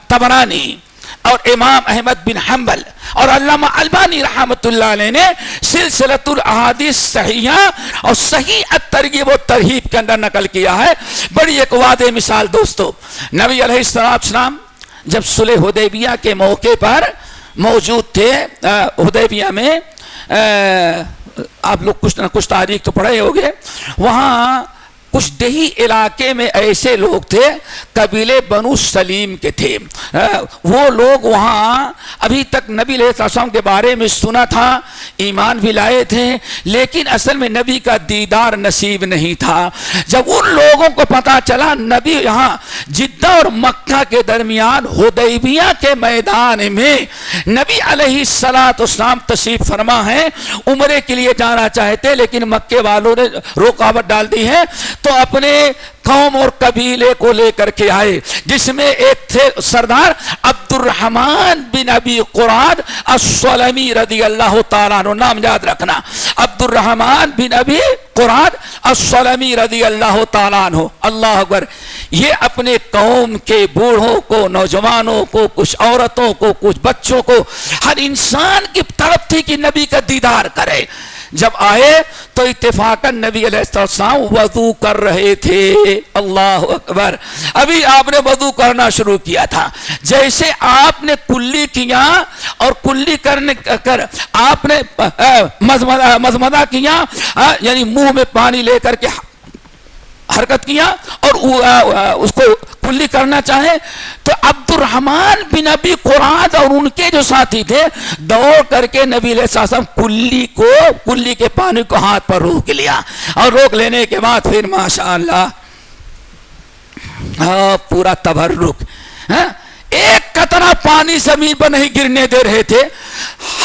طبرانی اور امام احمد بن حنبل اور علامہ البانی رحمۃ اللہ علیہ نے سلسلۃ الاحادیث صحیحہ اور صحیح الترغیب و ترہیب کے اندر نقل کیا ہے. بڑی ایک واضح مثال دوستو، نبی علیہ السلام جب صلح حدیبیہ کے موقع پر موجود تھے، حدیبیہ میں آپ لوگ کچھ نہ کچھ تاریخ تو پڑھے ہوگے، وہاں کچھ دیہی علاقے میں ایسے لوگ تھے قبیلے بنو سلیم کے تھے. وہ لوگ وہاں ابھی تک نبی علیہ السلام کے بارے میں سنا تھا، ایمان بھی لائے تھے، لیکن اصل میں نبی کا دیدار نصیب نہیں تھا. جب ان لوگوں کو پتا چلا نبی یہاں جدہ اور مکہ کے درمیان حدیبیہ کے میدان میں نبی علیہ السلام تشریف فرما ہے، عمرے کے لیے جانا چاہتے لیکن مکے والوں نے رکاوٹ ڈال دی ہے، تو اپنے قوم اور قبیلے کو لے کر کے آئے، جس میں ایک تھے سردار عبد الرحمن بن ابی قراد السلمی رضی اللہ تعالیٰ عنہ. نام یاد رکھنا، عبد الرحمن بن ابی قراد السلمی رضی اللہ تعالیٰ عنہ. اللہ اکبر. یہ اپنے قوم کے بوڑھوں کو، نوجوانوں کو، کچھ عورتوں کو، کچھ بچوں کو، ہر انسان کی طرف تھی کہ نبی کا دیدار کرے. جب آئے تو اتفاقاً نبی علیہ السلام وضو کر رہے تھے. اللہ اکبر. ابھی آپ نے وضو کرنا شروع کیا تھا. جیسے آپ نے کلی کیا اور کلی کرنے کر آپ نے مضمضہ کیا، یعنی منہ میں پانی لے کر کے حرکت کیا اور اس کو کلی کرنا چاہے، تو عبد الرحمن بن ابی قراد اور ان کے جو ساتھی تھے دوڑ کر کے نبی علیہ السلام کلی کے پانی کو ہاتھ پر روک لیا. اور روک لینے کے بعد پھر ماشاءاللہ پورا تبرک، ایک قطرہ پانی زمین پر نہیں گرنے دے رہے تھے.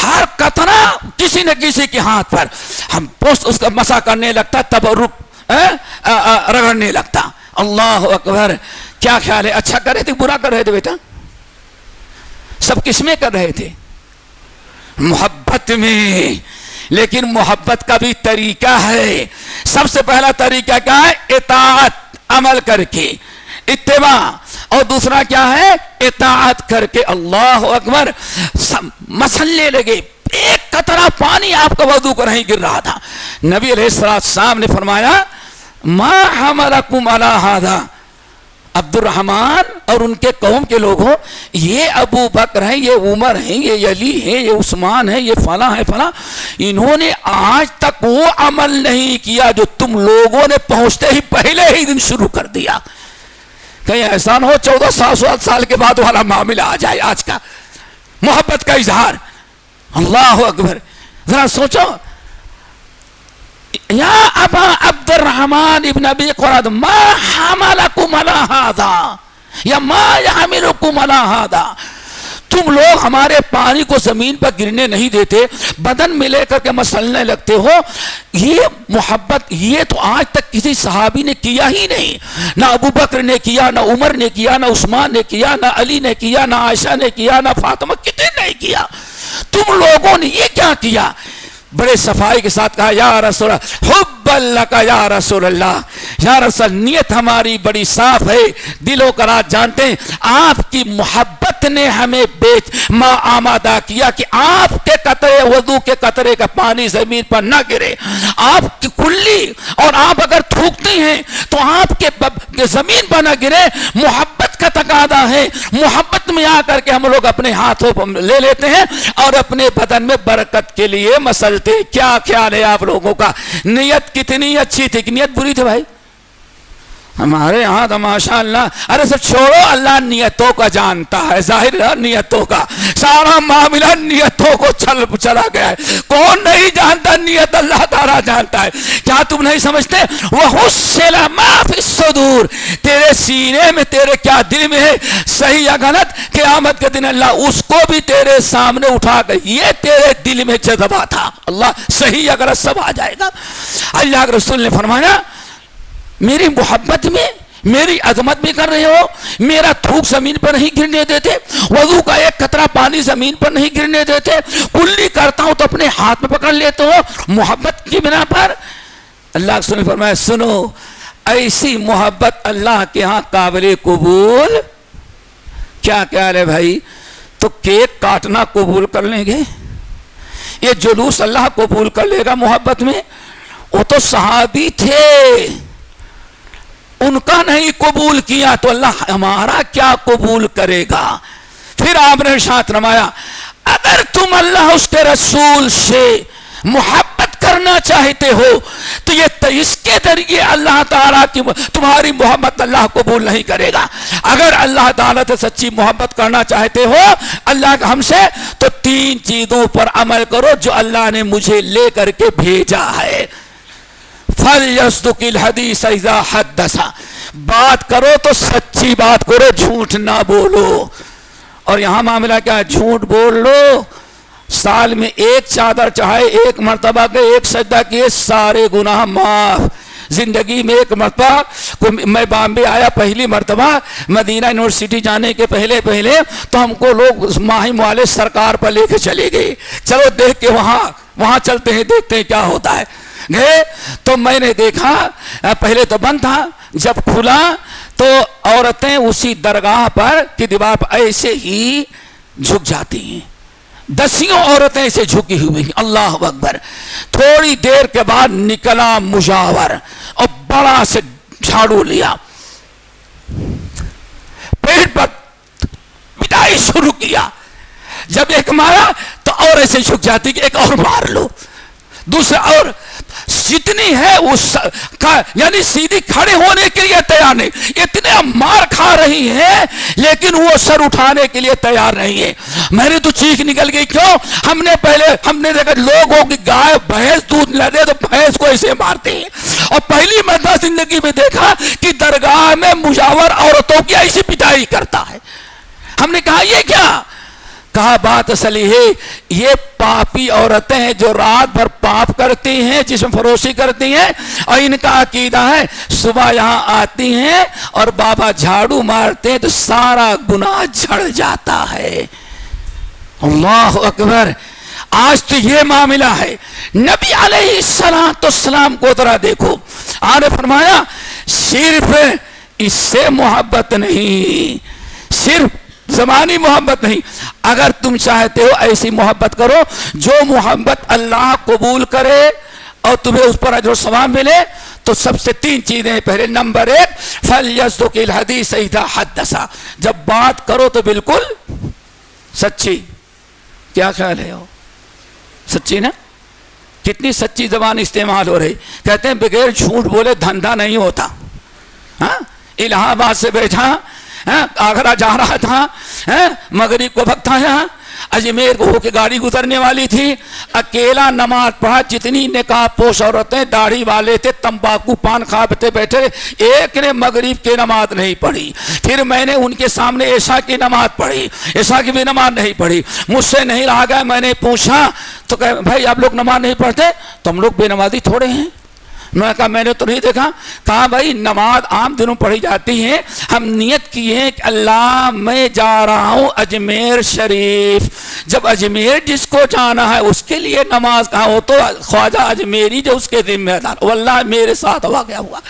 ہر قطرہ کسی نہ کسی کے ہاتھ پر ہم پوسٹ اس کا مسا کرنے لگتا، تبرک رگڑنے لگتا. اللہ اکبر. کیا خیال ہے، اچھا کر رہے تھے برا کر رہے تھے بیٹا؟ سب کس میں کر رہے تھے؟ محبت میں. لیکن محبت کا بھی طریقہ ہے. سب سے پہلا طریقہ کیا ہے؟ اطاعت، عمل کر کے اتباع. اور دوسرا کیا ہے؟ اطاعت کر کے. اللہ اکبر. مسلنے لگے، ایک قطرہ پانی آپ کا وضو کو نہیں گر رہا تھا. نبی علیہ السلام نے فرمایا ما حملکم علی ھذا. عبد الرحمن اور ان کے قوم کے لوگوں، یہ ابو بکر ہیں، یہ عمر ہیں، یہ علی ہیں، یہ عثمان ہیں، یہ فلاں ہے فلاں، انہوں نے آج تک وہ عمل نہیں کیا جو تم لوگوں نے پہنچتے ہی پہلے ہی دن شروع کر دیا. کہیں ایسا نہ ہو 14 سال کے بعد والا معاملہ آ جائے. آج کا محبت کا اظہار. اللہ اکبر. ذرا سوچو، یا ابا عبد الرحمن ابن ابی قراد ما حملکم علی ھذا یا ما یحملکم علی ھذا. تم لوگ ہمارے پانی کو زمین پر گرنے نہیں دیتے، بدن میں لے کر کے مسلنے لگتے ہو. یہ محبت یہ تو آج تک کسی صحابی نے کیا ہی نہیں. نہ ابو بکر نے کیا، نہ عمر نے کیا، نہ عثمان نے کیا، نہ علی نے کیا، نہ عائشہ نے کیا، نہ فاطمہ، کتنے نے کیا. تم لوگوں نے یہ کیا کیا؟ بڑے صفائی کے ساتھ کہا یا رسول اللہ حب لک یا رسول اللہ. یا رسول، نیت ہماری بڑی صاف ہے، دلوں کا راز جانتے ہیں. آپ کی محبت نے ہمیں آمادہ کیا کہ آپ کے قطرے وضو کے قطرے کا پانی زمین پر نہ گرے. آپ کی کلی اور آپ اگر تھوکتے ہیں تو آپ کے زمین پر نہ گرے. محبت کا تقاضا ہے. محبت میں آ کر کے ہم لوگ اپنے ہاتھوں پر لے لیتے ہیں اور اپنے بدن میں برکت کے لیے مسلتے. کیا خیال ہے آپ لوگوں کا؟ نیت کتنی اچھی تھی کہ نیت بری تھی بھائی؟ ہمارے ہاں تو ماشاء اللہ. ارے سب چھوڑو، اللہ نیتوں کا جانتا ہے. ظاہر ہے نیتوں کا سارا معاملہ نیتوں کو چلا گیا ہے. کون نہیں جانتا؟ نیت اللہ تعالیٰ جانتا ہے. کیا تم نہیں سمجھتے؟ وَحُصِّلَ مَا فِي الصُّدُورِ. تیرے سینے میں، تیرے کیا دل میں ہے، صحیح یا غلط، قیامت کے دن اللہ اس کو بھی تیرے سامنے اٹھا کر، یہ تیرے دل میں جذبہ تھا، اللہ صحیح یا غلط سب آ جائے گا. اللہ کے رسول نے فرمایا میری محبت میں میری عظمت بھی کر رہے ہو، میرا تھوک زمین پر نہیں گرنے دیتے، وضو کا ایک قطرہ پانی زمین پر نہیں گرنے دیتے، کلی کرتا ہوں تو اپنے ہاتھ میں پکڑ لیتے ہو محبت کی بنا پر. اللہ کے رسول نے فرمایا سنو، ایسی محبت اللہ کے ہاں قابل قبول. کیا کہہ رہے بھائی؟ تو کیک کاٹنا قبول کر لیں گے؟ یہ جلوس اللہ قبول کر لے گا محبت میں؟ وہ تو صحابی تھے، ان کا نہیں قبول کیا تو اللہ ہمارا کیا قبول کرے گا؟ پھر آپ نے ارشاد فرمایا اگر تم اللہ اس کے رسول سے محبت کرنا چاہتے ہو تو یہ اس کے ذریعے اللہ تعالیٰ کی تمہاری محبت اللہ قبول نہیں کرے گا. اگر اللہ تعالیٰ سے سچی محبت کرنا چاہتے ہو اللہ ہم سے، تو 3 چیزوں پر عمل کرو جو اللہ نے مجھے لے کر کے بھیجا ہے. فَلْيَصْدُقِ الْحَدِيثَ إِذَا حَدَّثَ. بات کرو تو سچی بات کرو، جھوٹ نہ بولو. اور یہاں معاملہ کیا ہے؟ جھوٹ بول لو، سال میں ایک چادر چاہے ایک مرتبہ کے ایک سجدہ کیے سارے گناہ معاف. زندگی میں ایک مرتبہ میں بامبے آیا پہلی مرتبہ، مدینہ یونیورسٹی جانے کے پہلے تو ہم کو لوگ ماہم والے سرکار پر لے کے چلے گئے. چلو دیکھ کے وہاں چلتے ہیں، دیکھتے ہیں کیا ہوتا ہے. گئے تو میں نے دیکھا، پہلے تو بند تھا، جب کھلا تو عورتیں اسی درگاہ پر کی دیوار پر ایسے ہی جھک جاتی ہیں. 10 عورتیں ایسے جھکی ہوئی ہیں. اللہ اکبر. تھوڑی دیر کے بعد نکلا مجاور اور بڑا سے جھاڑو لیا، پیٹ پر پٹائی شروع کیا. جب ایک مارا تو اور ایسے جھک جاتی کہ ایک اور مار لو، دوسرا اور. جتنی ہے اس یعنی سیدھی کھڑے ہونے کے لیے تیار نہیں، اتنے مار کھا رہی ہیں لیکن وہ سر اٹھانے کے لیے تیار نہیں ہے. میں نے تو چیخ نکل گئی. کیوں؟ ہم نے دیکھا لوگوں کی گائے بھینس دودھ نہ دے تو بھینس کو ایسے مارتے ہیں، اور پہلی مرتبہ زندگی میں دیکھا کہ درگاہ میں مجاور عورتوں کی ایسی پٹائی کرتا ہے. ہم نے کہا یہ کیا؟ کہا بات اصل ہے یہ پاپی عورتیں ہیں جو رات بھر پاپ کرتی ہیں، جسم فروشی کرتی ہیں، اور ان کا عقیدہ ہے صبح یہاں آتی ہیں اور بابا جھاڑو مارتے ہیں تو سارا گناہ جھڑ جاتا ہے. اللہ اکبر. آج تو یہ معاملہ ہے. نبی علیہ السلام کو ذرا دیکھو, آپ نے فرمایا صرف اس سے محبت نہیں, صرف زبانی محبت نہیں, اگر تم چاہتے ہو ایسی محبت کرو جو محبت اللہ قبول کرے اور تمہیں اس پر اجر و ثواب ملے, تو سب سے 3 چیزیں. پہلے نمبر 1, فَلْيَصْدُقِ الْحَدِيثَ إِذَا حَدَّثَ, جب بات کرو تو بالکل سچی. کیا خیال ہے؟ سچی نا؟ کتنی سچی زبان استعمال ہو رہی. کہتے ہیں بغیر جھوٹ بولے دھندا نہیں ہوتا. ہاں, الہ آباد سے بیٹھا, آگرہ جا رہا تھا, مغرب کو وقت تھا, اجمیر کو ہو کے گاڑی گزرنے والی تھی, اکیلا نماز پڑھا. جتنی نقاب پوش عورتیں داڑھی والے تھے, تمباکو پان کھاتے بیٹھے, ایک نے مغرب کی نماز نہیں پڑھی. پھر میں نے ان کے سامنے عشاء کی نماز پڑھی, عشاء کی بھی نماز نہیں پڑھی. مجھ سے نہیں رہا گیا, میں نے پوچھا تو کہ بھائی آپ لوگ نماز نہیں پڑھتے؟ تو ہم لوگ بے نمازی تھوڑے ہیں. میں نے کہا میں نے تو نہیں دیکھا. کہا بھائی نماز عام دنوں پڑھی جاتی ہیں, ہم نیت کیے کہ اللہ میں جا رہا ہوں اجمیر شریف, جب اجمیر جس کو جانا ہے اس کے لیے نماز کہاں ہو, تو خواجہ اجمیری جو اس کے ذمہ دار, واللہ میرے ساتھ واقعہ ہوا.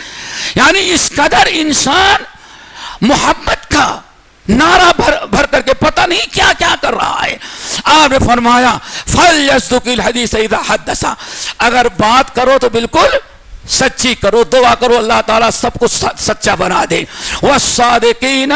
یعنی اس قدر انسان محبت کا نعرہ بھر کر کے پتہ نہیں کیا کیا کر رہا ہے. آپ نے فرمایا فَلْيَصْدُقِ الْحَدِيثَ إِذَا حَدَّثَ, اگر بات کرو تو بالکل سچی کرو. دعا کرو اللہ تعالیٰ سب کو سچا بنا دے. وَالصَّادِقِينَ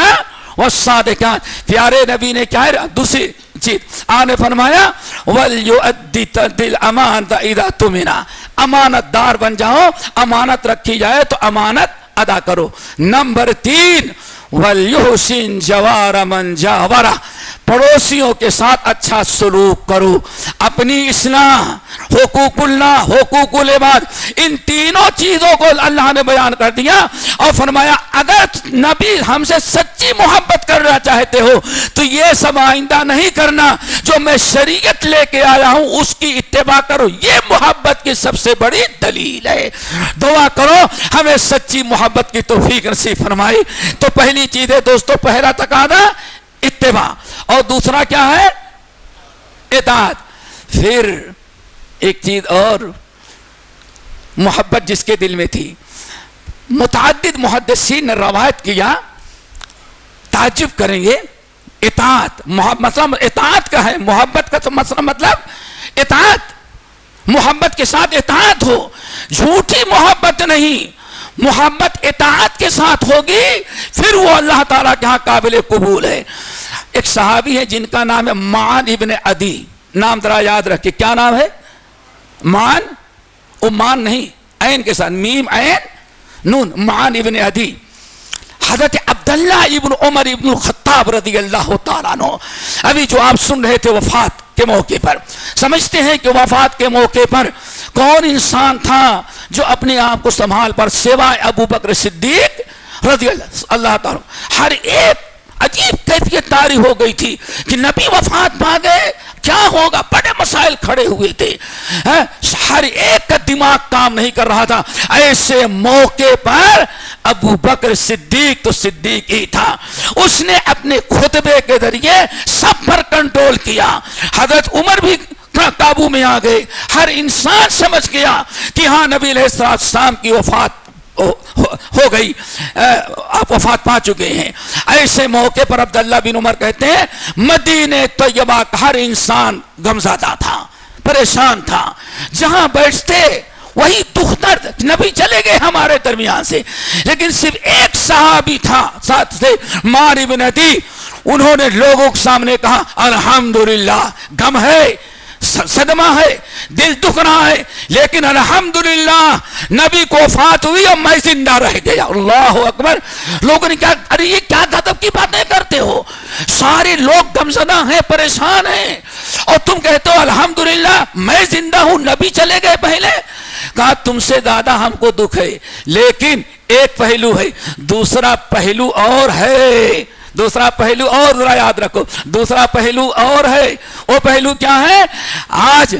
وَالصَّادِقَاتِ, پیارے نبی نے کیا ہے دوسری چیز, آپ نے فرمایا وَلْيُؤَدِّ الْأَمَانَةَ إِذَا تُمِنَ, امانت دار بن جاؤ, امانت رکھی جائے تو امانت ادا کرو. نمبر 3, وَلْيُحْسِنْ جَوَارَ مَنْ جَاوَرَ, پڑوسیوں کے ساتھ اچھا سلوک کرو. اپنی اصلاح, حقوق اللہ, حقوق العباد, ان تینوں چیزوں کو اللہ نے بیان کر دیا اور فرمایا اگر نبی ہم سے سچی محبت کرنا چاہتے ہو تو یہ سب آئندہ نہیں کرنا, جو میں شریعت لے کے آیا ہوں اس کی اتباع کرو. یہ محبت کی سب سے بڑی دلیل ہے. دعا کرو ہمیں سچی محبت کی توفیق نصیب فرمائی. تو پہلی چیز ہے دوستو, پہلا تقاضا اتباع, اور دوسرا کیا ہے؟ اطاعت. پھر ایک چیز اور, محبت جس کے دل میں تھی. متعدد محدثین نے روایت کیا, تعجب کریں گے, اطاعت مطلب اطاعت کا ہے, محبت کا مطلب اطاعت, محبت کے ساتھ اطاعت ہو, جھوٹی محبت نہیں, محبت اطاعت کے ساتھ ہوگی پھر وہ اللہ تعالیٰ کے ہاں قابل قبول ہے. ایک صحابی ہے جن کا نام ہے معان ابن عدی, نام ذرا یاد رکھیں. کیا نام ہے؟ معان, مان نہیں, عین کے ساتھ, میم عین نون, معان ابن عدی. حضرت عبداللہ ابن عمر ابن الخطاب رضی اللہ تعالیٰ عنہ, ابھی جو آپ سن رہے تھے وفات کے موقع پر, سمجھتے ہیں کہ وفات کے موقع پر کون انسان تھا جو اپنے آپ کو سنبھال پر سوائے ابو بکر صدیق رضی اللہ تعالیٰ. ہر ایک عجیب کیفیت طاری ہو گئی تھی کہ نبی وفات پا گئے, کیا ہوگا, بڑے مسائل کھڑے ہوئے تھے. ہر ایک کا دماغ کام نہیں کر رہا تھا. ایسے موقع پر ابو بکر صدیق تو صدیق ہی تھا, اس نے اپنے خطبے کے ذریعے سب پر کنٹرول کیا. حضرت عمر بھی قابو میں آ گئے. ہر انسان سمجھ گیا کہ ہاں نبی علیہ السلام کی وفات ہو گئی, آپ وفات پا چکے ہیں. ایسے موقع پر عبداللہ بن عمر کہتے ہیں مدینہ طیبہ کا ہر انسان غمزدہ تھا, پریشان تھا. جہاں بیٹھتے وہی دکھ درد, نبی چلے گئے ہمارے درمیان سے, لیکن صرف ایک صحابی تھا ساتھ سے, معان بن عدی. انہوں نے لوگوں کے سامنے کہا الحمدللہ, غم ہے, صدمہ ہے, دل دکھ رہا ہے, لیکن الحمدللہ نبی کو وفات ہوئی اور میں زندہ رہ گیا. اللہ اکبر. لوگوں نے کیا, ارے یہ کیا غضب کی باتیں کرتے ہو, سارے لوگ غمزدہ ہیں, پریشان ہیں, اور تم کہتے ہو الحمدللہ میں زندہ ہوں, نبی چلے گئے پہلے. کہا تم سے زیادہ ہم کو دکھ ہے, لیکن ایک پہلو ہے, دوسرا پہلو اور ہے, دوسرا پہلو اور ذرا یاد رکھو, دوسرا پہلو اور ہے. وہ پہلو کیا ہے؟ آج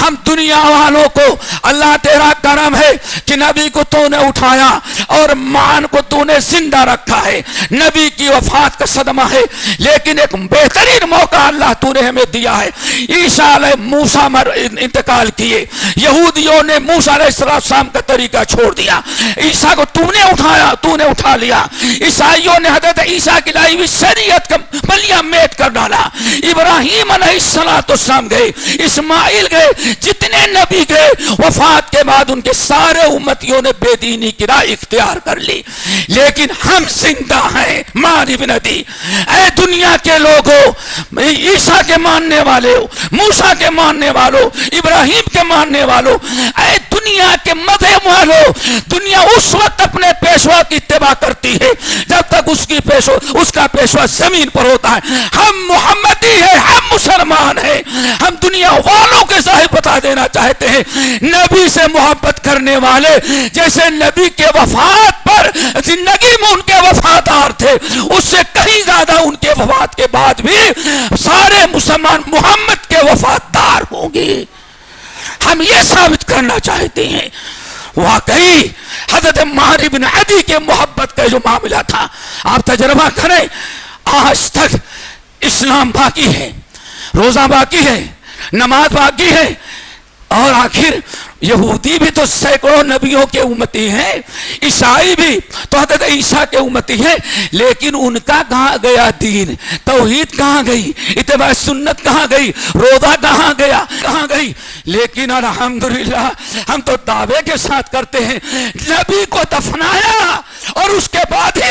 ہم دنیا والوں کو اللہ تیرا کرم ہے کہ نبی کو تو نے اٹھایا اور مان کو تو نے زندہ رکھا ہے، نبی کی وفات کا صدمہ ہے، لیکن ایک بہترین موقع اللہ تو نے ہمیں دیا ہے۔ عیسیٰ علیہ موسیٰ انتقال کیے، یہودیوں نے موسیٰ علیہ السلام کا طریقہ چھوڑ دیا، عیسیٰ کو تو نے اٹھایا، تو نے اٹھا لیا۔ عیسائیوں نے حضرت عیسیٰ کی لائی ہوئی شریعت کا ملیہ میٹ کر ڈالا۔ ابراہیم علیہ السلام گئے، اسماعیل گئے، جتنے نبی گئے، وفات کے بعد ان کے سارے امتیوں نے بے دینی کی راہ اختیار کر لی، لیکن ہم زندہ ہیں۔ ماری بندی اے دنیا کے لوگوں، عیسیٰ کے ماننے والوں، موسیٰ کے ماننے والوں، ابراہیم کے ماننے والوں، اے دنیا کے مذہب والوں، دنیا اس وقت اپنے پیشوا کی اتباع کرتی ہے جب تک اس کا پیشوا زمین پر ہوتا ہے۔ ہم محمدی ہیں، ہم مسلمان ہیں، ہم دنیا والوں کے ظاہر بتا دینا چاہتے ہیں، نبی سے محبت کرنے والے جیسے نبی کے وفات پر زندگی میں ان کے وفادار تھے، اس سے کہیں زیادہ ان کے وفات کے بعد بھی سارے مسلمان محمد کے وفادار ہوں گے۔ ہم یہ ثابت کرنا چاہتے ہیں۔ واقعی حضرت مہر بن عدی کے محبت کا جو معاملہ تھا، آپ تجربہ کریں، آج تک اسلام باقی ہے، روزہ باقی ہے، نماز باقی ہے، اور آخر یہودی بھی تو سینکڑوں نبیوں کے امتی ہیں، عیسائی بھی تو حضرت عیسیٰ کے امتی ہیں، لیکن ان کا کہاں گیا دین؟ توحید کہاں گئی؟ اتباع سنت کہاں گئی؟ روزہ کہاں گیا؟ کہاں گئی؟ لیکن الحمدللہ ہم تو دعوے کے ساتھ کرتے ہیں، نبی کو دفنایا اور اس کے بعد ہی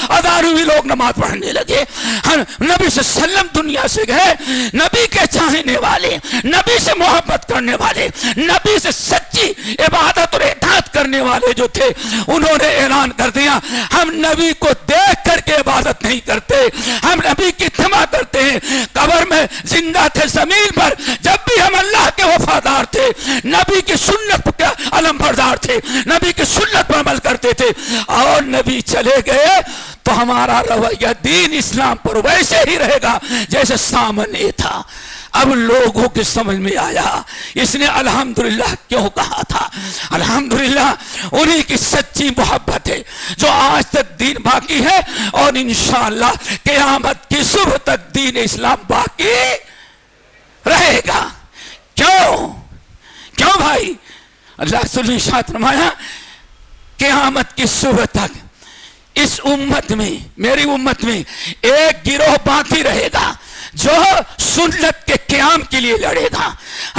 ہزاروں لوگ نماز پڑھنے لگے۔ ہم نبی صلی اللہ علیہ وسلم دنیا سے گئے، نبی کے چاہنے والے، نبی سے محبت کرنے والے، نبی سے سچی عبادت اور اطاعت کرنے والے جو تھے، انہوں نے اعلان کر دیا ہم نبی کو دیکھ کر کے عبادت نہیں کرتے، ہم نبی کی اتباع کرتے ہیں۔ قبر میں زندہ تھے، زمین پر جب بھی ہم اللہ کے وفادار تھے، نبی کی سنت کے علم بردار تھے، نبی کی سنت پر عمل کرتے تھے، اور نبی چلے گئے تو ہمارا رویہ دین اسلام پر ویسے ہی رہے گا جیسے سامنے تھا۔ اب لوگوں کے سمجھ میں آیا اس نے الحمدللہ کیوں کہا تھا۔ الحمدللہ انہی کی سچی محبت ہے جو آج تک دین باقی ہے، اور انشاءاللہ قیامت کی صبح تک دین اسلام باقی رہے گا۔ کیوں بھائی؟ اللہ رسول نے ارشاد فرمایا قیامت کی صبح تک اس امت میں، میری امت میں ایک گروہ باقی رہے گا جو سنت کے قیام کے لیے لڑے گا،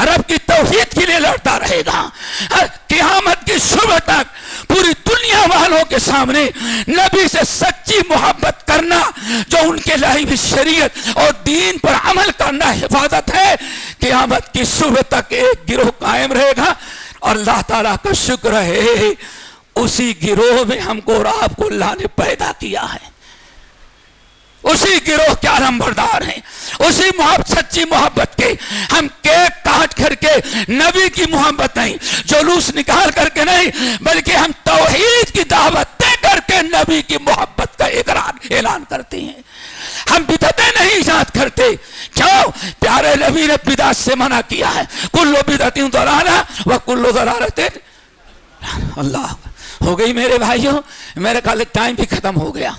رب کی توحید کے لیے لڑتا رہے گا۔ قیامت کی صبح تک پوری دنیا والوں کے سامنے نبی سے سچی محبت کرنا، جو ان کے لائی ہوئی شریعت اور دین پر عمل کرنا حفاظت ہے، قیامت کی صبح تک ایک گروہ قائم رہے گا۔ اور اللہ تعالیٰ کا شکر ہے اسی گروہ میں ہم کو اور آپ کو اللہ نے پیدا کیا ہے، اسی گروہ کے علمبردار ہیں، اسی سچی محبت کے۔ ہم کیک کاٹ کر کے نبی کی محبت نہیں، جلوس نکال کر کے نہیں، بلکہ ہم توحید کی دعوت دے کر کے نبی کی محبت کا اعلان کرتے ہیں۔ ہم بدعتیں نہیں ایجاد کرتے۔ کیوں؟ پیارے نبی نے بدعت سے منع کیا ہے، کل بدعت ضلالہ وکل ضلالۃ۔ اللہ ہو گئی میرے بھائیوں، میرے خیال ٹائم بھی ختم ہو گیا۔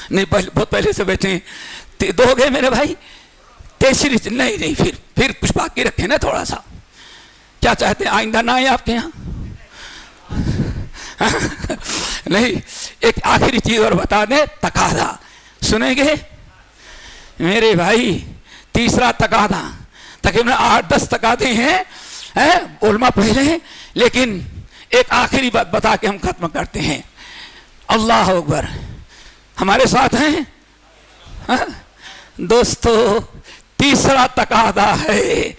نہیں بہت پہلے سے بیٹھے ہیں، دو ہو گئے میرے بھائی، تیسری نہیں پھر کچھ باقی رکھے نا تھوڑا سا۔ کیا چاہتے ہیں آئندہ نہ آئے آپ کے یہاں؟ نہیں، ایک آخری چیز اور بتا دیں، تقاضا سنیں گے میرے بھائی؟ تیسرا تقاضا، تقریباً 8-10 تقاضے ہیں، علماء پہلے ہیں، لیکن ایک آخری بات بتا کے ہم ختم کرتے ہیں۔ اللہ اکبر، ہمارے ساتھ ہیں دوستو؟ تیسرا تقاضا ہے،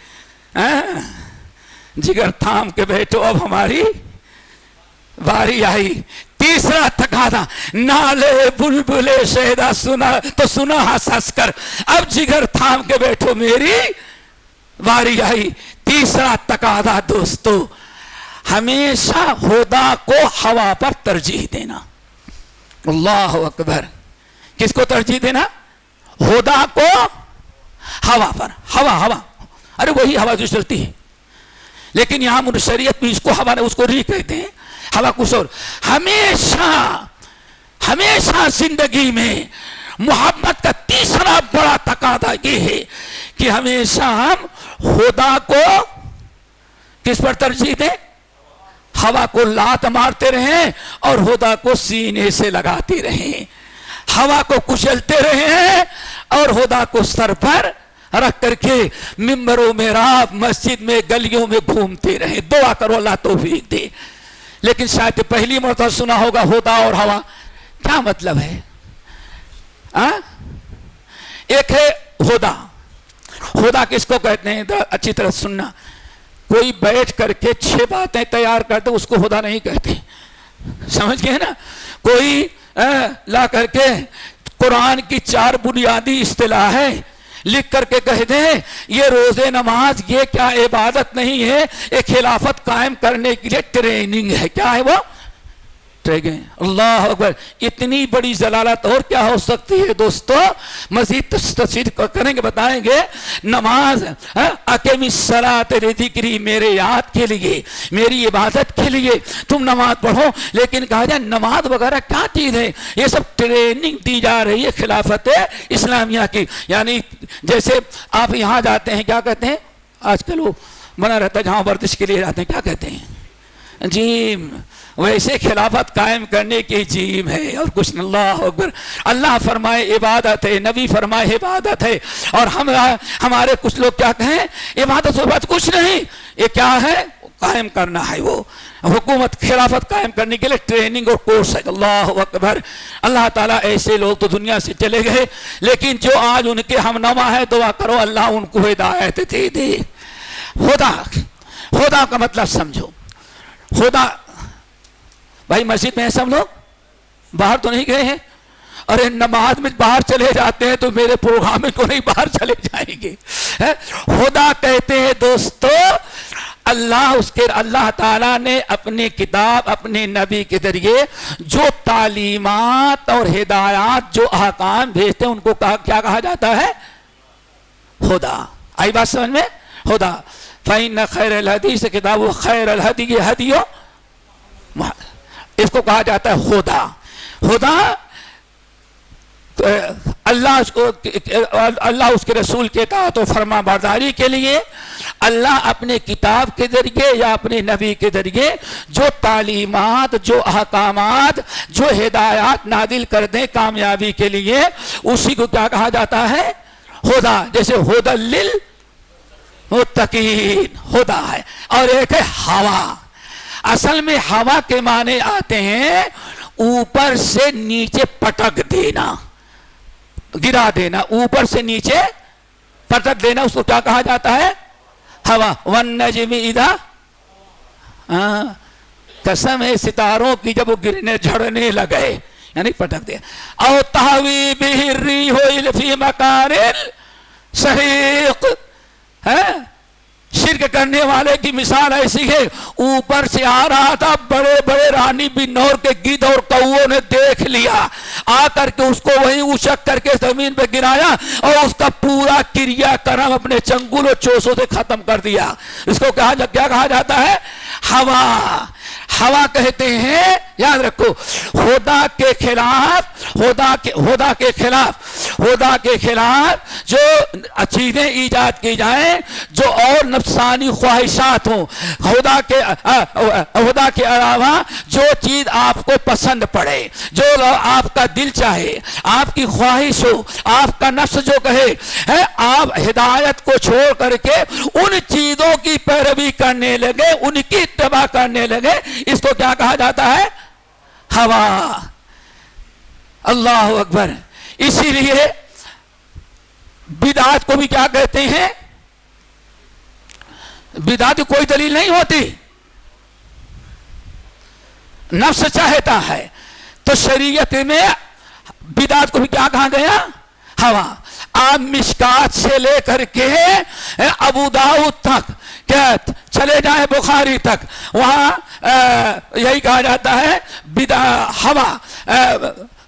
جگر تھام کے بیٹھو اب ہماری باری آئی۔ تیسرا تقاضا، نالے بلبلے شہدا سنا تو سنا ہنس ہنس کر، اب جگر تھام کے بیٹھو میری باری آئی۔ تیسرا تقاضا دوستو، ہمیشہ خدا کو ہوا پر ترجیح دینا۔ اللہ اکبر، کس کو ترجیح دینا؟ خدا کو ہوا پر. ہوا ارے وہی ہوا جو چلتی ہے, لیکن یہاں شریعت میں اس کو ہوا اس کو ری کہتے ہیں, ہوا کچھ اور. ہمیشہ زندگی میں محبت کا تیسرا بڑا تقاضا یہ ہے کہ ہمیشہ ہم خدا کو کس پر ترجیح دیں؟ ہوا کو لات مارتے رہیں اور خدا کو سینے سے لگاتے رہیں, ہوا کو کچلتے رہیں اور خدا کو سر پر رکھ کر کے ممبروں میں, رات مسجد میں, گلیوں میں گھومتے رہیں. دعا کرو اللہ توفیق دے. لیکن شاید پہلی مرتبہ سنا ہوگا خدا اور ہوا, کیا مطلب ہے؟ ایک ہے خدا. خدا کس کو کہتے ہیں؟ اچھی طرح سننا. کوئی بیٹھ کر کے 6 باتیں تیار کرتے اس کو خدا نہیں کہتے, سمجھ گئے نا. کوئی لا کر کے قرآن کی 4 بنیادی اصطلاح ہے لکھ کر کے کہہ دیں یہ روزے نماز یہ کیا عبادت نہیں ہے, ایک خلافت قائم کرنے کے لیے ٹریننگ ہے. کیا ہے وہ؟ اللہ اکبر. اتنی بڑی ضلالت اور کیا ہو سکتی ہے دوستو؟ مزید تفصیل کریں گے, بتائیں گے. نماز اقیم الصلاۃ لذکری, میرے یاد کے لیے, میری عبادت کے لیے تم نماز پڑھو. لیکن کہا جائے نماز وغیرہ کیا چیز ہے؟ یہ سب ٹریننگ دی جا رہی ہے خلافت اسلامیہ کی. یعنی جیسے آپ یہاں جاتے ہیں, کیا کہتے ہیں آج کل وہ بنا رہتا ہے جہاں ورزش کے لیے جاتے ہیں, کیا کہتے ہیں؟ جیم. ویسے خلافت قائم کرنے کی جیم ہے اور کچھ. اللہ اکبر. اللہ فرمائے عبادت ہے, نبی فرمائے عبادت ہے, اور ہمارے کچھ لوگ کیا کہیں عبادت و بات کچھ نہیں. یہ کیا ہے؟ قائم کرنا ہے. وہ حکومت خلافت قائم کرنے کے لیے ٹریننگ اور کورس ہے. اللہ اکبر. اللہ تعالیٰ ایسے لوگ تو دنیا سے چلے گئے, لیکن جو آج ان کے ہم نوا ہے دعا کرو اللہ ان کو ہدایت دے دے. خدا کا مطلب سمجھو. خدا بھائی مسجد میں ہیں سب لوگ, باہر تو نہیں گئے ہیں؟ ارے نماز میں باہر چلے جاتے ہیں تو میرے پروگرام میں کو نہیں باہر چلے جائیں گے. خدا کہتے ہیں دوستو, اللہ تعالیٰ نے اپنی کتاب اپنے نبی کے ذریعے جو تعلیمات اور ہدایات جو احکام بھیجتے ہیں ان کو کیا کہا جاتا ہے؟ خدا. آئی بات سمجھ میں؟ خدا. فَإِنَّ خَيْرَ الْحَدِيثِ کتاب خیر الہدی ہدی, اس کو کہا جاتا ہے خدا. خدا اللہ اس کے رسول کے اطاعت و فرما برداری کے لیے اللہ اپنے کتاب کے ذریعے یا اپنے نبی کے ذریعے جو تعلیمات, جو احکامات, جو ہدایات نازل کر دیں کامیابی کے لیے, اسی کو کیا کہا جاتا ہے؟ خدا. جیسے ہدی للمتقین خدا ہے. اور ایک ہے ہوا. اصل میں ہوا کے معنی آتے ہیں اوپر سے نیچے پٹک دینا, گرا دینا, اوپر سے نیچے پٹک دینا, اس کو کیا کہا جاتا ہے؟ ہوا. والنجم اذا, قسم ہے ستاروں کی جب وہ گرنے جھڑنے لگے, یعنی پٹک دے. او تہوی بہ الریح فی مکان سحیق. شرک کرنے والے کی مثال ایسی ہے, اوپر سے آ رہا تھا, بڑے بڑے رانی بنور کے گدھ اور کوؤں نے دیکھ لیا, آ کر کے اس کو وہیں اچک کر کے زمین پہ گرایا اور اس کا پورا کریا کرم اپنے چنگل و چوسوں سے ختم کر دیا. اس کو کیا کہا جاتا ہے؟ ہوا. ہوا کہتے ہیں, یاد رکھو, خدا کے خلاف جو چیزیں ایجاد کی جائیں جو اور نفسانی خواہشات ہوں, خدا کے علاوہ جو چیز آپ کو پسند پڑے, جو آپ کا دل چاہے, آپ کی خواہش ہو, آپ کا نفس جو کہے, آپ ہدایت کو چھوڑ کر کے ان چیزوں کی پیروی کرنے لگے, ان کی اتباع کرنے لگے, اس کو کیا کہا جاتا ہے؟ ہوا. اللہ اکبر. اسی لیے بدعات کو بھی کیا کہتے ہیں؟ بدعات کی کوئی دلیل نہیں ہوتی, نفس چاہتا ہے. تو شریعت میں بدعات کو بھی کیا کہا گیا؟ ہوا. آپ مشکات سے لے کر کے ابو داؤد تک چلے جائیں بخاری تک, وہاں یہی کہا جاتا ہے ہوا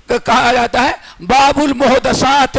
کہا جاتا ہے. باب المحدثات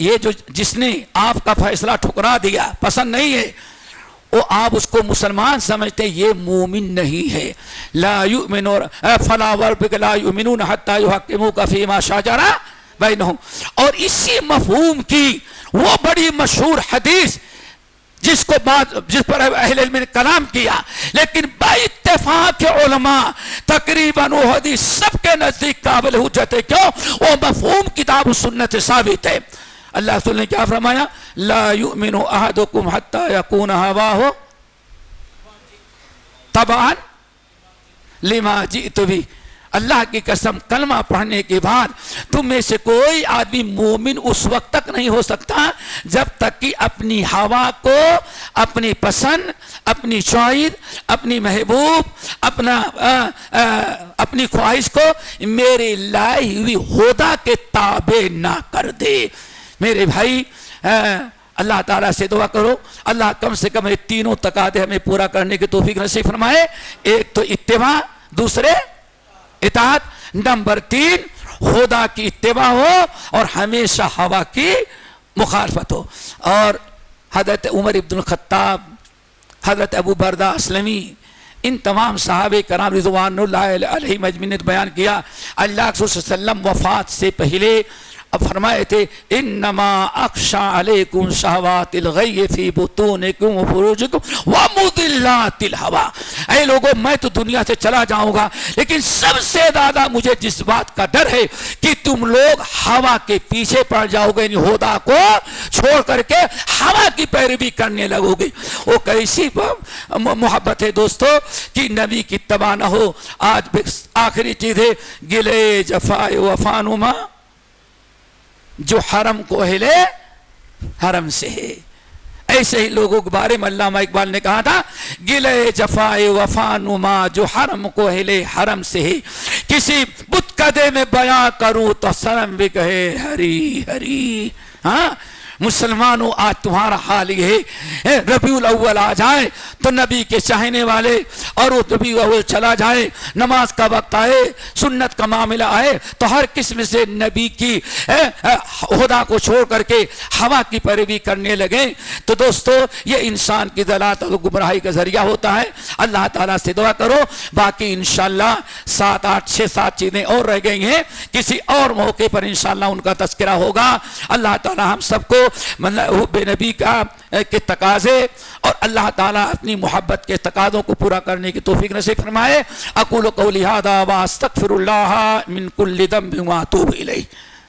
یہ جو جس نے آپ کا فیصلہ ٹھکرا دیا، پسند نہیں ہے، وہ آپ اس کو مسلمان سمجھتے ہیں، یہ مومن نہیں ہے. لا یؤمنون فلا وربک لا یؤمنون حتی یحکموک فیما شجر بینہم. اور اسی مفہوم کی وہ بڑی مشہور حدیث جس پر اہل علم نے کلام کیا، لیکن با اتفاق علماء تقریباً وہ حدیث سب کے نزدیک قابل حجت ہے. کیوں؟ وہ مفہوم کتاب و سنت سے ثابت ہے. اللہ رسول نے کیا فرمایا؟ لا یؤمن احدکم حتی یکون ہواہ تبعا لما جئت بہ. اللہ کی قسم، کلمہ پڑھنے کے بعد تم میں سے کوئی آدمی مومن اس وقت تک نہیں ہو سکتا جب تک کہ اپنی ہوا کو، اپنی پسند، اپنی چوائس، اپنی محبوب، اپنی خواہش کو میرے لائی ہوئی خدا کے تابع نہ کر دے. میرے بھائی، اللہ تعالیٰ سے دعا کرو اللہ کم سے کم یہ تینوں تقاضے ہمیں پورا کرنے کی توفیق نصیب فرمائے. ایک تو اتباع، دوسرے اطاعت، نمبر 3 خدا کی اتباع ہو اور ہمیشہ ہوا کی مخالفت ہو. اور حضرت عمر ابن الخطاب، حضرت ابو بردہ اسلمی، ان تمام صحابہ کرام رضوان اللہ علیہ مجمعین نے بیان کیا. اللہ کے رسول صلی اللہ علیہ وسلم وفات سے پہلے اب فرمائے تھے انما اخشى علیکم شہوات الغی فی بطونکم وفروجکم ومضلات الہوی. اے لوگوں، میں تو دنیا سے چلا جاؤں گا، لیکن سب سے زیادہ مجھے جس بات کا ڈر ہے کہ تم لوگ ہوا کے پیچھے پڑ جاؤ گے، یعنی خدا کو چھوڑ کر کے ہوا کی پیروی کرنے لگو گے. وہ کیسی محبت ہے دوستو کہ نبی کی اتباع نہ ہو. آج آخری چیز ہے گلے جفائے وفانما، جو حرم کو اہلِ حرم سے ہے. ایسے ہی لوگوں کے بارے میں علامہ اقبال نے کہا تھا گلے جفائے وفا نما، جو حرم کو اہلِ حرم سے ہے. کسی بت کدے میں بیاں کروں تو سرم بھی کہے ہری ہری. ہاں مسلمانوں، آج تمہارا حال یہ ہے، ربیع الاول آ جائے تو نبی کے چاہنے والے، اور وہ ربیع الاول چلا جائے، نماز کا وقت آئے، سنت کا معاملہ آئے تو ہر قسم سے نبی کی خدا کو چھوڑ کر کے ہوا کی پیروی کرنے لگے. تو دوستو، یہ انسان کی ضلالت اور گمراہی کا ذریعہ ہوتا ہے. اللہ تعالیٰ سے دعا کرو. باقی انشاءاللہ 6-7 چیزیں اور رہ گئی ہیں، کسی اور موقع پر انشاءاللہ ان کا تذکرہ ہوگا. اللہ تعالیٰ ہم سب کو حب نبی کے تقاضے اور اللہ تعالیٰ اپنی محبت کے تقاضوں کو پورا کرنے کی توفیق نصیب فرمائے. اقول قولی ھذا واستغفر اللہ من کل ذنب واتوب الیہ.